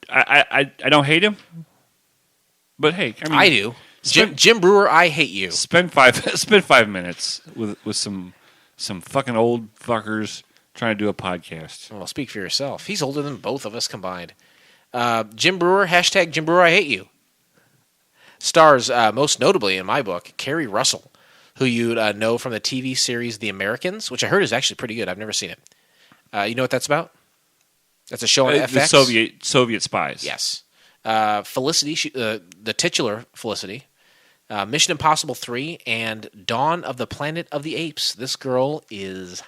I don't hate him, but hey, I mean,
I do. Jim Breuer, I hate you.
Spend 5 minutes with some fucking old fuckers trying to do a podcast.
Well, speak for yourself. He's older than both of us combined. Jim Breuer, hashtag Jim Breuer, I hate you. Stars, most notably in my book, Kerry Russell, who you'd know from the TV series The Americans, which I heard is actually pretty good. I've never seen it. You know what that's about? That's a show on FX.
The Soviet spies.
Yes. Felicity, the titular Felicity, Mission Impossible 3, and Dawn of the Planet of the Apes. This girl is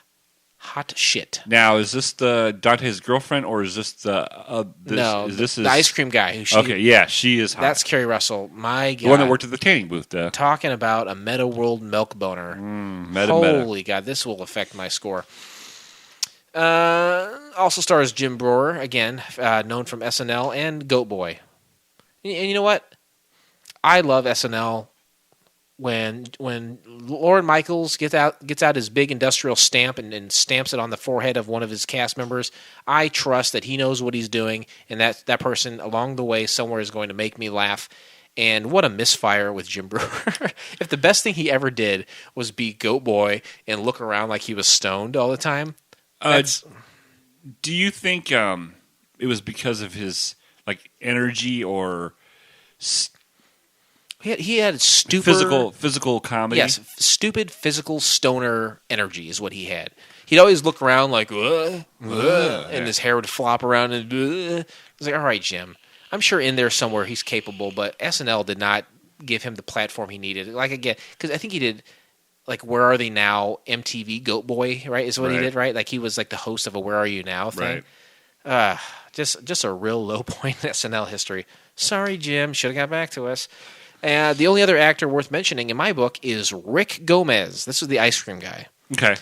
hot shit.
Now, is this the Dante's girlfriend, or is this the
the ice cream guy?
Okay, yeah, she is hot.
That's Kerry Russell. My God,
the one that worked at the tanning booth.
Talking about a Meta World milk boner. Holy God, this will affect my score. Also stars Jim Breuer, again, known from SNL and Goat Boy. And you know what? I love SNL. When Lorne Michaels gets out his big industrial stamp and stamps it on the forehead of one of his cast members, I trust that he knows what he's doing, and that person along the way somewhere is going to make me laugh. And what a misfire with Jim Breuer. If the best thing he ever did was be Goat Boy and look around like he was stoned all the time.
Do you think it was because of his energy or
he had stupid
physical comedy?
Yes, stupid physical stoner energy is what he had. He'd always look around like, and his hair would flop around and it's like, all right, Jim. I'm sure in there somewhere he's capable, but SNL did not give him the platform he needed. Again, because I think he did. Where Are They Now? MTV Goat Boy, right? Is what he did, right? He was the host of a Where Are You Now thing. Right. Just a real low point in SNL history. Sorry, Jim. Should have got back to us. The only other actor worth mentioning in my book is Rick Gomez. This is the ice cream guy.
Okay.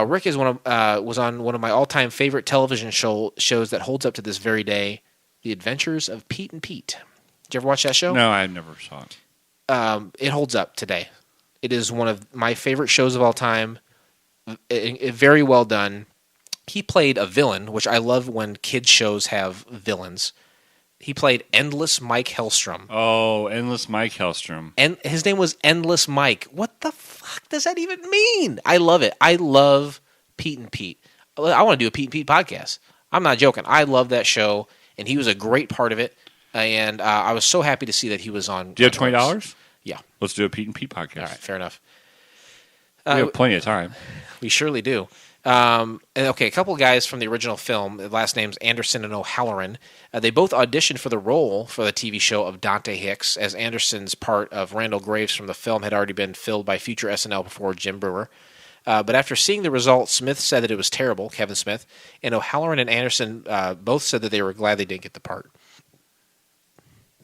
Rick is was on one of my all-time favorite television shows that holds up to this very day, The Adventures of Pete and Pete. Did you ever watch that show?
No, I never saw it.
It holds up today. It is one of my favorite shows of all time. Very well done. He played a villain, which I love when kids shows have villains. He played Endless Mike Hellstrom.
Oh, Endless Mike Hellstrom.
And his name was Endless Mike. What the fuck does that even mean? I love it. I love Pete and Pete. I want to do a Pete and Pete podcast. I'm not joking. I love that show, and he was a great part of it. And I was so happy to see that he was on.
Do you have $20?
Yeah.
Let's do a Pete and Pete podcast.
All right, fair enough.
We have plenty of time.
We surely do. A couple of guys from the original film, the last names Anderson and O'Halloran, they both auditioned for the role for the TV show of Dante Hicks, as Anderson's part of Randall Graves from the film had already been filled by future SNL performer Jim Breuer. But after seeing the results, Smith said that it was terrible, Kevin Smith, and O'Halloran and Anderson both said that they were glad they didn't get the part.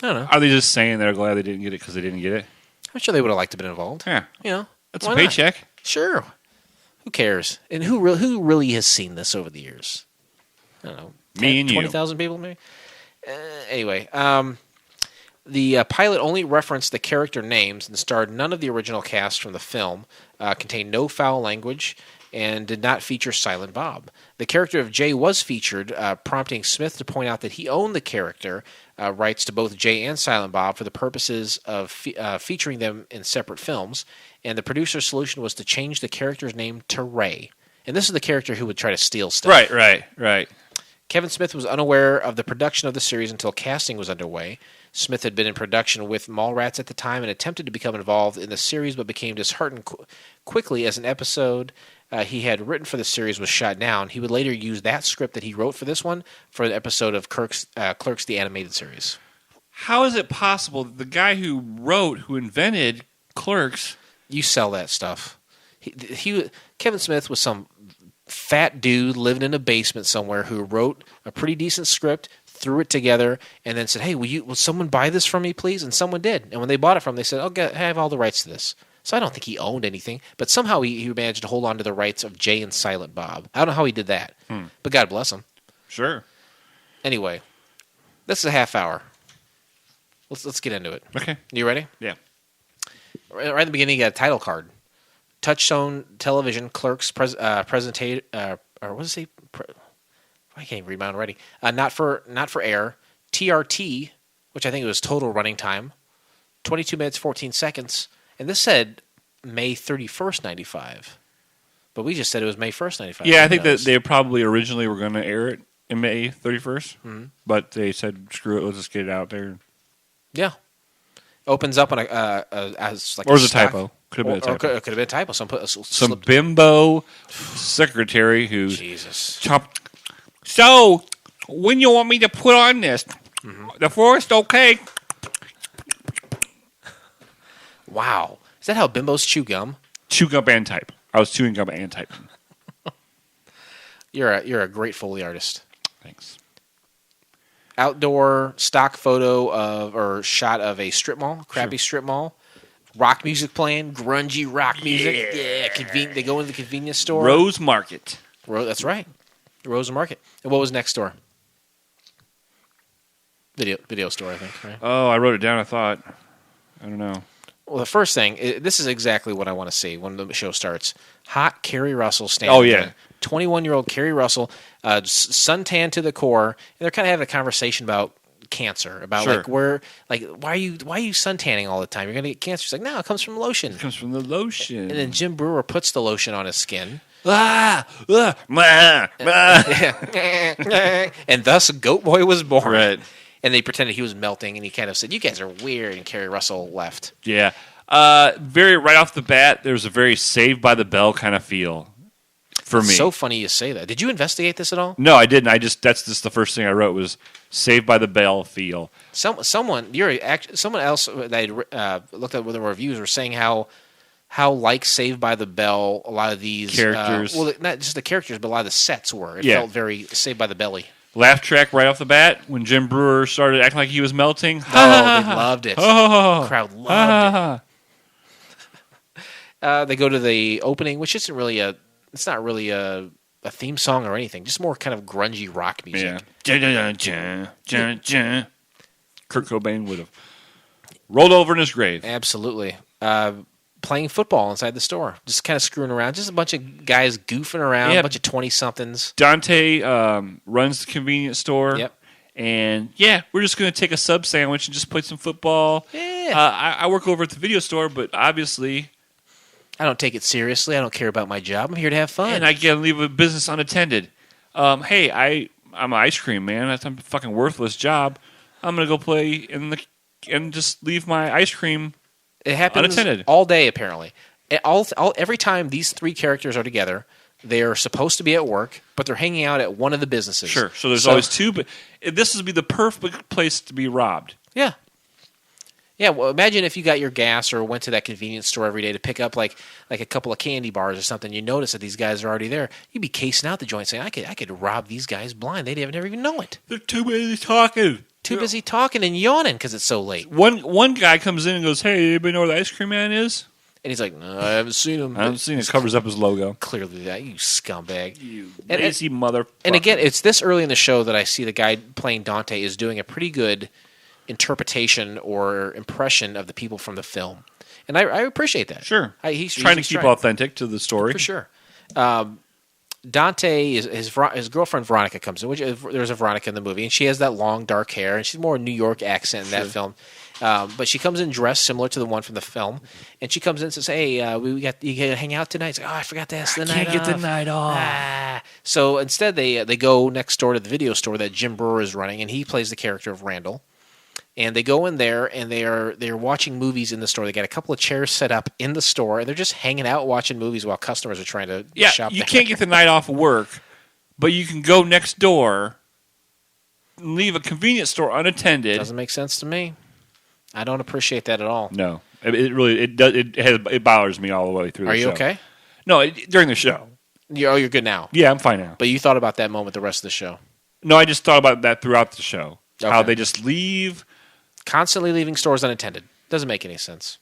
I don't know.
Are they just saying they're glad they didn't get it because they didn't get it?
I'm sure they would have liked to have been involved.
Yeah. That's
why
a
not?
paycheck.
Sure. Who cares? And who really has seen this over the years? I don't know.
Me and you.
20,000 people, maybe? Anyway, the pilot only referenced the character names and starred none of the original cast from the film, contained no foul language, and did not feature Silent Bob. The character of Jay was featured, prompting Smith to point out that he owned the character rights to both Jay and Silent Bob for the purposes of featuring them in separate films, and the producer's solution was to change the character's name to Ray. And this is the character who would try to steal stuff.
Right.
Kevin Smith was unaware of the production of the series until casting was underway. Smith had been in production with Mallrats at the time and attempted to become involved in the series, but became disheartened quickly as an episode he had written for the series was shot down. He would later use that script that he wrote for this one for an episode of Clerks, the animated series.
How is it possible that the guy who invented Clerks...
You sell that stuff. Kevin Smith was some fat dude living in a basement somewhere who wrote a pretty decent script, threw it together, and then said, "Hey, will someone buy this from me, please?" And someone did. And when they bought it from him, they said, "Okay, I have all the rights to this." So I don't think he owned anything, but somehow he managed to hold on to the rights of Jay and Silent Bob. I don't know how he did that, but God bless him.
Sure.
Anyway, this is a half hour. Let's get into it.
Okay.
You ready?
Yeah.
Right at the beginning, you got a title card. Touchstone Television Clerks presentator, or what does it say? I can't even read mine already. Not for air. TRT, which I think it was total running time, 22 minutes 14 seconds, and this said May 31st, 95. But we just said it was May 1st, 95.
Yeah, I think that they probably originally were going to air it in May 31st, but they said, "Screw it, let's just get it out there."
Yeah. Opens up on as like
or was
a
a
stock,
typo. Could have been a typo.
Could have been a typo.
Some bimbo secretary who
Jesus.
chopped. So, when you want me to put on this? The first, okay.
Wow. Is that how bimbos chew gum?
Chew gum and type. I was chewing gum and typing.
You're a great Foley artist.
Thanks.
Outdoor stock shot of a strip mall, crappy strip mall. Rock music playing, grungy rock music. Yeah, they go into the convenience store.
Rose Market.
That's right. Rose Market. And what was next door? Video store, I think, right?
Oh, I wrote it down, I thought. I don't know.
Well, the first thing, this is exactly what I want to see when the show starts. Hot Carrie Russell standing there. 21-year-old Carrie Russell, suntan to the core, and they're kind of having a conversation about cancer, about why are you suntanning all the time? You're going to get cancer. She's like, no, it comes from lotion.
It comes from the lotion.
And then Jim Breuer puts the lotion on his skin.
And
thus Goat Boy was born.
Right.
And they pretended he was melting, and he kind of said, "You guys are weird," and Carrie Russell left.
Yeah. Very right off the bat, there's a very Saved by the Bell kind of feel for me.
It's so funny you say that. Did you investigate this at all?
No, I didn't. That's just the first thing I wrote was Saved by the Bell feel.
Someone else that I looked at with the reviews were saying how like Saved by the Bell a lot of these
characters.
Not just the characters, but a lot of the sets were. It felt very Saved by the Belly.
Laugh track right off the bat when Jim Breuer started acting like he was melting.
Oh, they loved it. The crowd loved it. They go to the opening, which isn't really it's not really a theme song or anything, just more kind of grungy rock music.
Yeah. Kurt Cobain would have rolled over in his grave.
Absolutely. Playing football inside the store, just kind of screwing around. Just a bunch of guys goofing around, a bunch of 20-somethings.
Dante runs the convenience store.
Yep.
And, we're just going to take a sub sandwich and just play some football.
Yeah.
I work over at the video store, but obviously...
I don't take it seriously. I don't care about my job. I'm here to have fun.
And I can't leave a business unattended. Hey, I'm an ice cream man. That's a fucking worthless job. I'm going to go play and just leave my ice cream
It happens
unattended
all day, apparently. Every time these three characters are together, They're supposed to be at work, but they're hanging out at one of the businesses.
Sure. So there's always two, but this would be the perfect place to be robbed.
Yeah. Yeah, well, imagine if you got your gas or went to that convenience store every day to pick up like a couple of candy bars or something. You notice that these guys are already there. You'd be casing out the joint saying, I could rob these guys blind. They'd never even know it.
They're too busy talking.
Too busy talking and yawning because it's so late.
One guy comes in and goes, hey, anybody know where the ice cream man is?
And he's like, no, I haven't seen him.
I haven't seen it. Covers up his logo.
Clearly that, you scumbag.
You lazy motherfucker.
And again, it's this early in the show that I see the guy playing Dante is doing a pretty good interpretation or impression of the people from the film. And I appreciate that.
Sure.
He's
trying to keep authentic to the story.
For sure. Dante, his girlfriend Veronica comes in, which there's a Veronica in the movie, and she has that long dark hair, and she's more New York accent in that film. But she comes in dressed similar to the one from the film, and she comes in and says, "Hey, you got to hang out tonight." It's like, "Oh, I forgot to ask the night off.
Can't get the night off."
So instead, they go next door to the video store that Jim Breuer is running, and he plays the character of Randall. And they go in there, and they're watching movies in the store. They got a couple of chairs set up in the store, and they're just hanging out watching movies while customers are trying to shop.
You can't get the night off of work, but you can go next door, and leave a convenience store unattended.
Doesn't make sense to me. I don't appreciate that at all.
No, it bothers me all the way through.
Are
the
you
show.
okay?
No, during the show.
You're good now.
Yeah, I'm fine now.
But you thought about that moment the rest of the show.
No, I just thought about that throughout the show.
Okay.
How they just leave.
Constantly leaving stores unattended. Doesn't make any sense.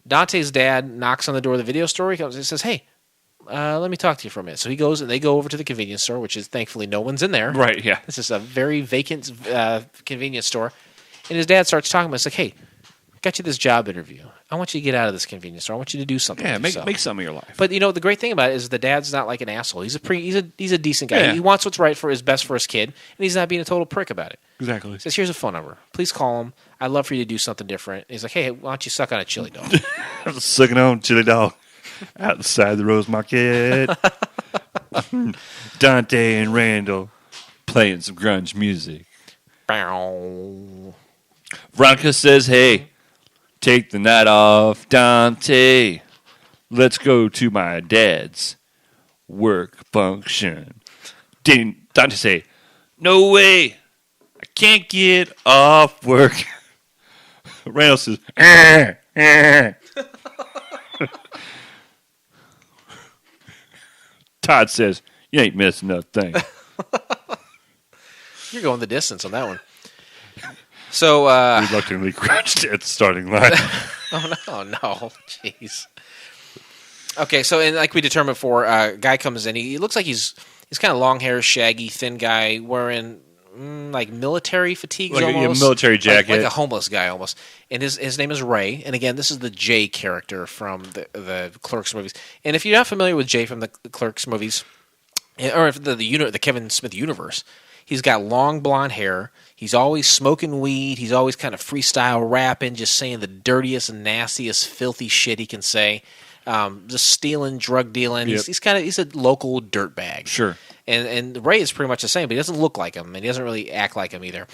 Dante's dad knocks on the door of the video store. He comes and says, "Hey, let me talk to you for a minute." So he goes, and they go over to the convenience store, which is thankfully no one's in there.
Right, yeah.
This is a very vacant convenience store. And his dad starts talking about it. It's like, "Hey, I got you this job interview. I want you to get out of this convenience store. I want you to do something.
Yeah,
with yourself."
make something of your life.
But the great thing about it is the dad's not like an asshole. He's a decent guy.
Yeah.
He wants what's right for his best for his kid, and he's not being a total prick about it.
Exactly.
He says, "Here's a phone number. Please call him. I'd love for you to do something different." And he's like, "Hey, why don't you suck on a chili dog?"
I'm sucking on chili dog outside the Rose Market. Dante and Randall playing some grunge music.
Bow.
Veronica says, "Hey, take the night off, Dante. Let's go to my dad's work function." Didn't Dante say, "No way, I can't get off work"? Randall says, Todd says, "You ain't missing nothing."
You're going the distance on that one. So,
Reluctantly crouched at the starting line.
no, jeez. Okay, so and like we determined before, guy comes in. He looks like he's kind of long hair, shaggy, thin guy, wearing like military fatigues,
Like a
almost
military jacket.
like a homeless guy almost. And his name is Ray. And again, this is the Jay character from the Clerks movies. And if you're not familiar with Jay from the Clerks movies, or if the Kevin Smith universe, he's got long blonde hair. He's always smoking weed. He's always kind of freestyle rapping, just saying the dirtiest and nastiest, filthy shit he can say. Just stealing, drug dealing.
Yep.
He's a local dirtbag.
Sure.
And Ray is pretty much the same, but he doesn't look like him, and he doesn't really act like him either.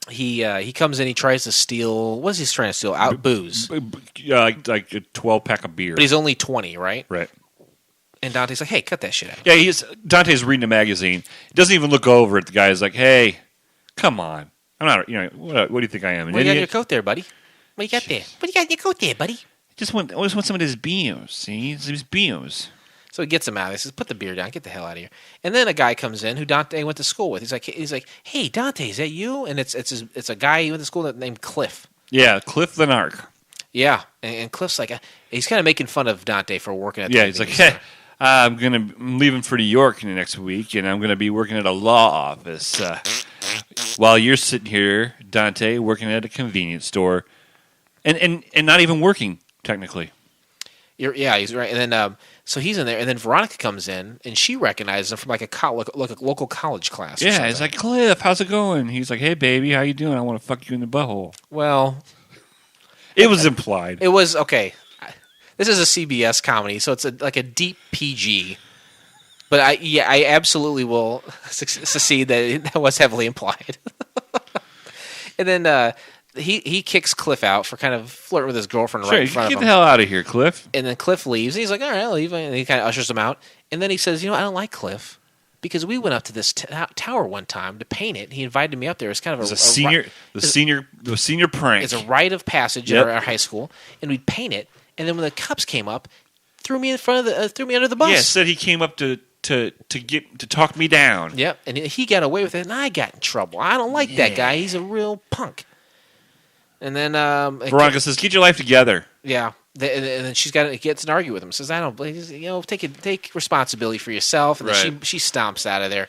He comes in, he tries to steal. What is he trying to steal? Booze.
Like a 12-pack of beer.
But he's only 20, right?
Right.
And Dante's like, "Hey, cut that shit out."
Yeah, Dante's reading a magazine. He doesn't even look over at the guy. He's like, "Hey, come on. I'm not, what do you think I am, an
What do you got in
idiot?
your coat there, buddy? What do you got there? What do you got in your coat there, buddy?
I just want some of his beers. See? His beers."
So he gets him out. He says, "Put the beer down. Get the hell out of here." And then a guy comes in who Dante went to school with. He's like, "Hey, Dante, is that you?" And it's a guy he went to school with named Cliff.
Yeah, Cliff the Narc.
Yeah, and Cliff's like, he's kind of making fun of Dante for working at the
Yeah, he's like,
convenience
"Hey, I'm leaving for New York next week, and I'm gonna be working at a law office while you're sitting here, Dante, working at a convenience store, and not even working technically."
Yeah, he's right. And then so he's in there, and then Veronica comes in, and she recognizes him from like a local college class. Or
Yeah,
something.
he's like, "Cliff, how's it going?" He's like, "Hey, baby, how you doing? I want to fuck you in the butthole."
Well,
It was implied.
it was okay. This is a CBS comedy, so it's like a deep PG. But I absolutely will succeed that was heavily implied. And then he kicks Cliff out for kind of flirting with his girlfriend
Sure,
right in front of
get
him.
the hell out of here, Cliff.
And then Cliff leaves. And he's like, all right, I'll leave. And he kind of ushers him out. And then he says, I don't like Cliff because we went up to this tower one time to paint it. He invited me up there. It's kind of
The senior prank.
It's a rite of passage at our high school. And we'd paint it. And then when the cops came up, threw me under the bus.
Yeah, said he came up to talk me down.
Yep, and he got away with it, and I got in trouble. I don't like that guy. He's a real punk. And then
Veronica says, "Get your life together."
Yeah, and then gets an argument with him. Says, "I don't believe take responsibility for yourself." And then she stomps out of there.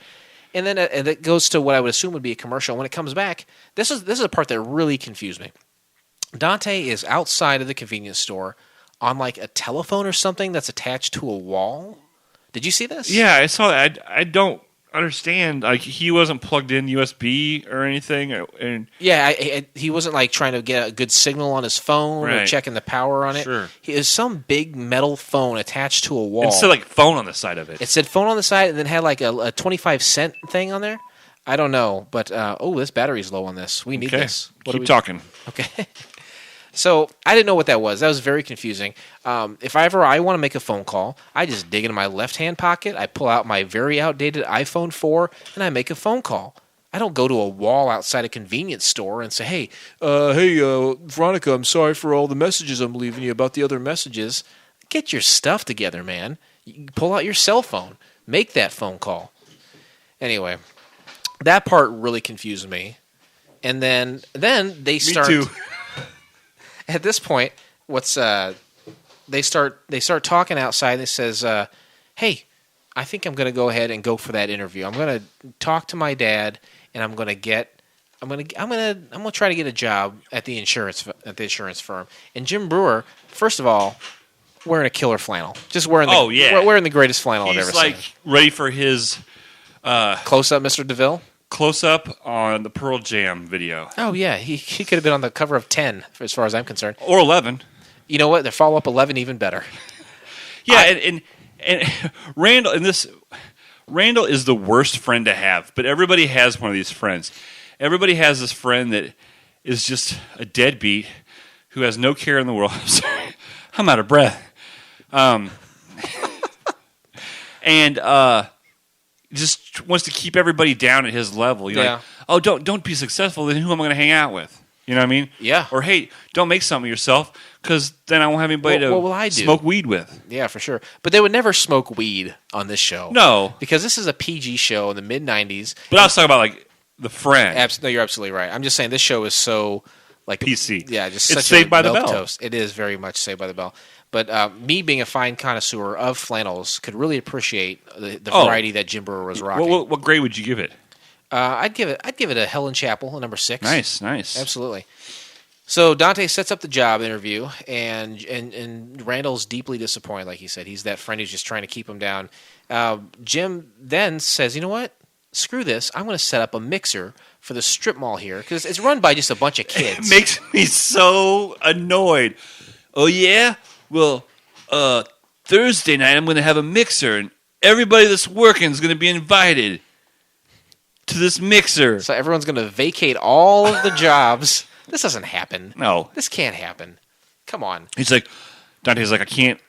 And then and it goes to what I would assume would be a commercial. When it comes back, this is a part that really confused me. Dante is outside of the convenience store on like a telephone or something that's attached to a wall. Did you see this?
Yeah, I saw that. I don't understand. Like, he wasn't plugged in USB or anything. And
he wasn't like trying to get a good signal on his phone or checking the power on it.
Sure.
He has some big metal phone attached to a wall.
It said like phone on the side of it.
It said phone on the side and then had like a 25-cent thing on there. I don't know, but this battery's low on this. We need this.
Keep talking.
Okay. So I didn't know what that was. That was very confusing. If I want to make a phone call, I just dig into my left-hand pocket, I pull out my very outdated iPhone 4, and I make a phone call. I don't go to a wall outside a convenience store and say, hey, Veronica, I'm sorry for all the messages I'm leaving you about the other messages. Get your stuff together, man. You pull out your cell phone. Make that phone call. Anyway, that part really confused me. And then they start...
Me too.
At this point, they start talking outside. And it says, "Hey, I think I'm going to go ahead and go for that interview. I'm going to talk to my dad, and I'm going to try to get a job at the insurance firm." And Jim Breuer, first of all, wearing a killer flannel, just wearing the greatest flannel I've ever seen.
He's like ready for his
close up, Mr. DeVille.
Close up on the Pearl Jam video.
Oh yeah, he could have been on the cover of 10, as far as I'm concerned,
or 11.
You know what? The follow up 11 even better.
Yeah, and Randall Randall is the worst friend to have, but everybody has one of these friends. Everybody has this friend that is just a deadbeat who has no care in the world. I'm sorry, I'm out of breath. And just wants to keep everybody down at his level. You're like, oh, don't be successful, then who am I going to hang out with? You know what I mean?
Yeah.
Or, hey, don't make something of yourself, because then I won't have anybody to smoke weed with.
Yeah, for sure. But they would never smoke weed on this show.
No.
Because this is a PG show in the mid-'90s.
But I was talking about, like, the friend.
No, you're absolutely right. I'm just saying this show is so, like...
PC.
Yeah, just
it's
such
Saved
a
by the Bell.
toast. It is very much Saved by the Bell. But me being a fine connoisseur of flannels could really appreciate the variety that Jim Breuer was rocking.
What grade would you give it?
I'd give it a Helen Chapel, a number 6.
Nice.
Absolutely. So Dante sets up the job interview, and Randall's deeply disappointed, like he said. He's that friend who's just trying to keep him down. Jim then says, you know what? Screw this. I'm going to set up a mixer for the strip mall here, because it's run by just a bunch of kids.
It makes me so annoyed. Oh, yeah? Well, Thursday night I'm going to have a mixer, and everybody that's working is going to be invited to this mixer.
So everyone's going to vacate all of the jobs. This doesn't happen.
No.
This can't happen. Come on.
Dante's like, I can't.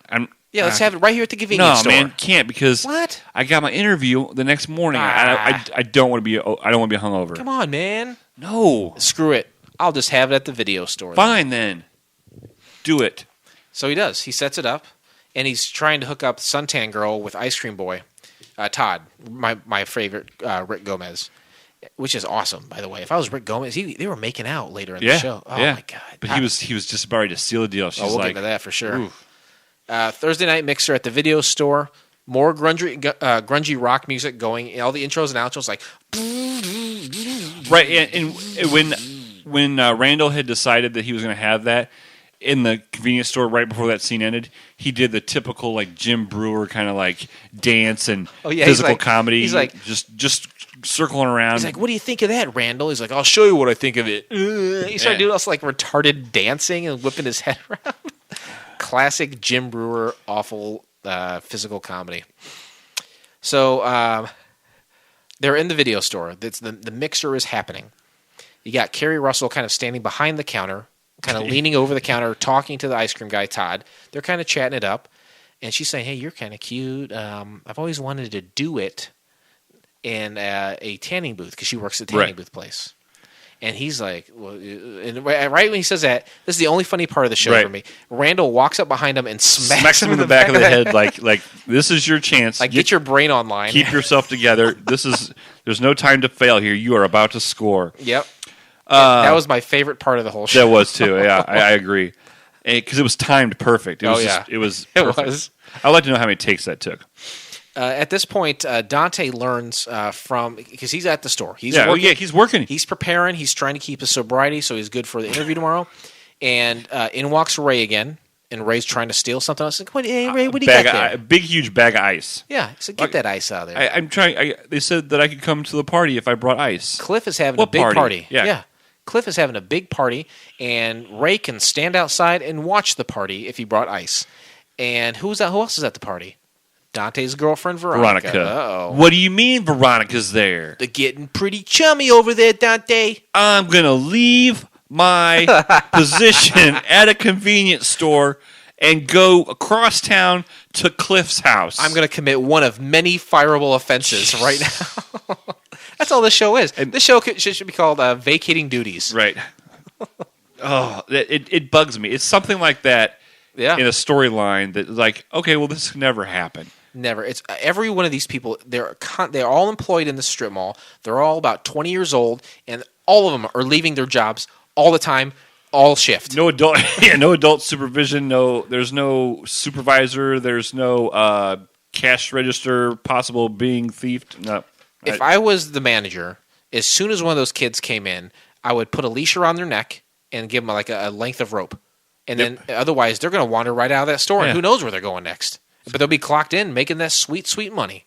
Let's have it right here at the convenience store.
No, man, can't, because
what?
I got my interview the next morning. I don't want to be. I don't want to be hungover.
Come on, man.
No.
Screw it. I'll just have it at the video store.
Fine then. Do it.
So he does. He sets it up, and he's trying to hook up Suntan Girl with Ice Cream Boy, Todd, my favorite, Rick Gomez, which is awesome, by the way. If I was Rick Gomez, they were making out later in the show. Oh my god!
But he was just about ready to seal the deal. She's
we'll get into that for sure. Thursday night mixer at the video store. More grungy rock music going. All the intros and outros like.
Right, and when Randall had decided that he was going to have that in the convenience store right before that scene ended, he did the typical like Jim Breuer kind of like dance and physical comedy.
He's like
just circling around.
He's like, "What do you think of that, Randall?" He's like, "I'll show you what I think of it." He started doing all this like retarded dancing and whipping his head around. Classic Jim Breuer, awful physical comedy. So they're in the video store. The mixer is happening. You got Carrie Russell kind of standing behind the counter, kind of leaning over the counter, talking to the ice cream guy, Todd. They're kind of chatting it up. And she's saying, hey, you're kind of cute. I've always wanted to do it in a tanning booth because she works at a tanning booth place. And he's like, well, and right when he says that, this is the only funny part of the show for me. Randall walks up behind him and smacks him in the back of the head.
like this is your chance.
Like, get your brain online.
Keep yourself together. There's no time to fail here. You are about to score.
Yep. That was my favorite part of the whole show.
That was too. Yeah, I agree. Because it was timed perfect. It was perfect. I'd like to know how many takes that took.
At this point, Dante learns from, because he's at the store. He's
working.
He's preparing. He's trying to keep his sobriety so he's good for the interview tomorrow. And in walks Ray again, and Ray's trying to steal something else. Like, hey, Ray, what do you got there?
A big, huge bag of ice.
Yeah, so get that ice out of there.
I'm trying. They said that I could come to the party if I brought ice.
Cliff is having a big party.
Yeah.
Cliff is having a big party, and Ray can stand outside and watch the party if he brought ice. And who else is at the party? Dante's girlfriend, Veronica. Uh-oh.
What do you mean Veronica's there?
They're getting pretty chummy over there, Dante.
I'm going to leave my position at a convenience store and go across town to Cliff's house.
I'm going to commit one of many fireable offenses right now. That's all this show is. This show should be called Vacating Duties.
Right. It bugs me. It's something like that in a storyline that, like, okay, well, this could never happen.
Never. It's every one of these people. They're all employed in the strip mall. They're all about 20 years old, and all of them are leaving their jobs all the time, all shift.
No adult supervision. There's no supervisor. There's no cash register possible being thieved. No.
If I was the manager, as soon as one of those kids came in, I would put a leash around their neck and give them like a length of rope, and then otherwise they're going to wander right out of that store, and who knows where they're going next. But they'll be clocked in, making that sweet, sweet money.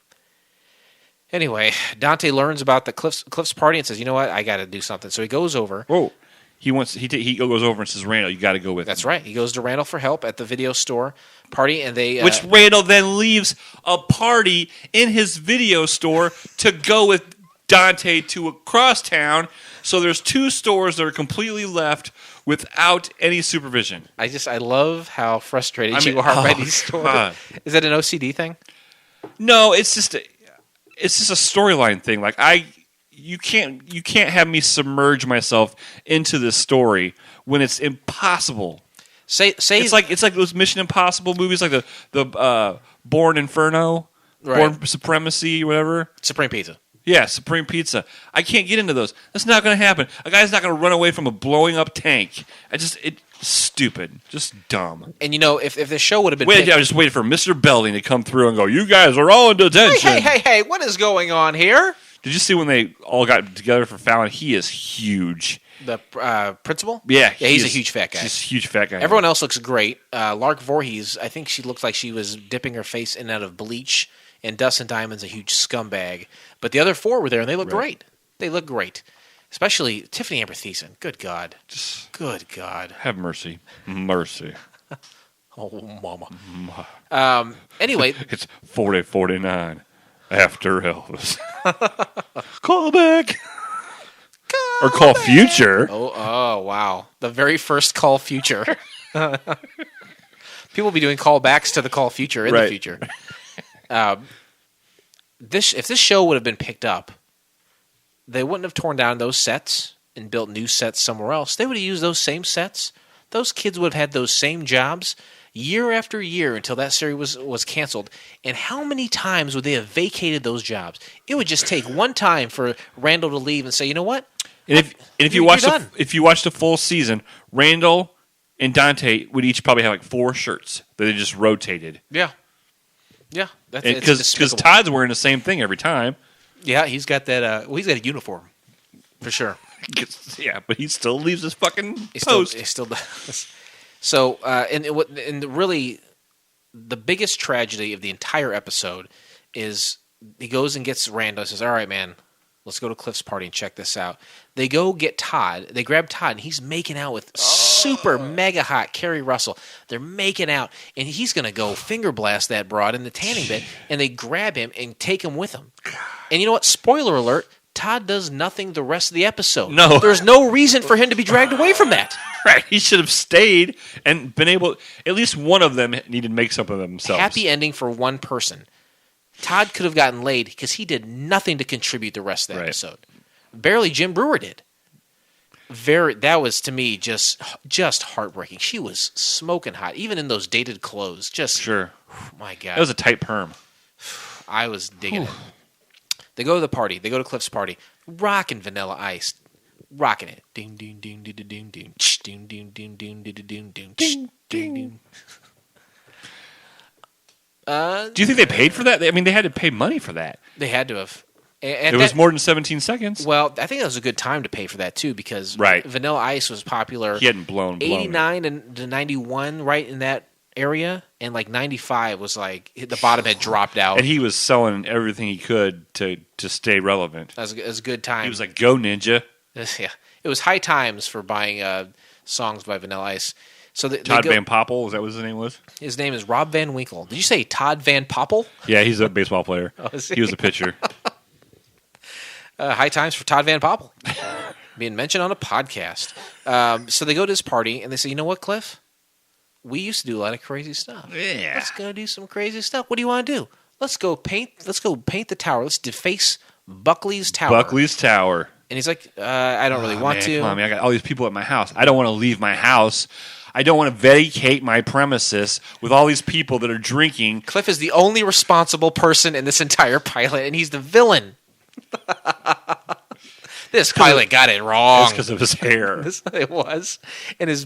Anyway, Dante learns about the Cliff's party and says, "You know what? I got to do something." So he goes over.
Whoa! He goes over and says, "Randall, you got to go with."
That's right. He goes to Randall for help at the video store party, and they
which Randall then leaves a party in his video store to go with Dante to across town. So there's two stores that are completely left without any supervision.
I love how frustrated you are by these stores. God. Is that an OCD thing?
No, it's just a storyline thing. Like you can't have me submerge myself into this story when it's impossible.
Say
it's like those Mission Impossible movies, like the Born Inferno, Born Supremacy, whatever.
Supreme Pizza.
Yeah, Supreme Pizza. I can't get into those. That's not going to happen. A guy's not going to run away from a blowing up tank. It's stupid. Just dumb.
And if the show would have been...
I just waited for Mr. Belding to come through and go, you guys are all in detention.
Hey, what is going on here?
Did you see when they all got together for Fallon? He is huge.
The principal?
Yeah,
he's a huge fat guy.
He's a huge fat guy.
Everyone else looks great. Lark Voorhees, I think she looked like she was dipping her face in and out of bleach. And Dustin Diamond's a huge scumbag. But the other four were there, and they look great. They look great. Especially Tiffany Amber Thiessen. Good God. Good God.
Have mercy. Mercy.
Oh, mama. Anyway.
It's 40:49 after Elvis. Call back. Or call future.
Oh, wow. The very first call future. People will be doing callbacks to the call future in the future. If this show would have been picked up, they wouldn't have torn down those sets and built new sets somewhere else. They would have used those same sets. Those kids would have had those same jobs year after year until that series was canceled. And how many times would they have vacated those jobs? It would just take one time for Randall to leave and say, you know what?
And if you watch the full season, Randall and Dante would each probably have like 4 shirts that they just rotated.
Yeah. Yeah,
because Todd's wearing the same thing every time.
Yeah, he's got that. He's got a uniform for sure.
Yeah, but he still leaves his fucking post.
He still does. So, and really, the biggest tragedy of the entire episode is he goes and gets Randall and says, "All right, man, let's go to Cliff's party and check this out." They go get Todd. They grab Todd, and he's making out with super mega hot Carrie Russell. They're making out, and he's going to go finger blast that broad in the tanning bed, and they grab him and take him with them. And you know what? Spoiler alert, Todd does nothing the rest of the episode.
No.
There's no reason for him to be dragged away from that.
Right. He should have stayed and been able. At least one of them needed to make something of themselves.
Happy ending for one person. Todd could have gotten laid because he did nothing to contribute the rest of the episode. Barely Jim Breuer did. That was to me just heartbreaking. She was smoking hot, even in those dated clothes.
Sure.
My God.
That was a tight perm.
I was digging it. They go to the party. They go to Cliff's party. Rocking Vanilla Ice. Rocking it. Ding, ding, ding, ding, ding, ding, ding, ding, ding, ding, ding, ding, ding, ding.
Do you think they paid for that? I mean, they had to pay money for that.
They had to have.
It was more than 17 seconds.
Well, I think that was a good time to pay for that, too, because Vanilla Ice was popular.
He hadn't blown
89 and to 91, right in that area, and like 95 was like the bottom had dropped out.
And he was selling everything he could to stay relevant.
It was a good time.
He was like, go Ninja.
Yeah. It was high times for buying songs by Vanilla Ice. So
Todd Van Poppel, is that what his name was?
His name is Rob Van Winkle. Did you say Todd Van Poppel?
Yeah, he's a baseball player.
He
was a pitcher.
High times for Todd Van Poppel. Being mentioned on a podcast. So they go to this party, and they say, you know what, Cliff? We used to do a lot of crazy stuff.
Yeah.
Let's go do some crazy stuff. What do you want to do? Let's go paint the tower. Let's deface Buckley's Tower.
Buckley's Tower.
And he's like, I don't really want to.
Come on, man. I got all these people at my house. I don't want to leave my house. I don't want to vacate my premises with all these people that are drinking.
Cliff is the only responsible person in this entire pilot, and he's the villain. This pilot got it wrong.
It's because of his hair.
It was, and his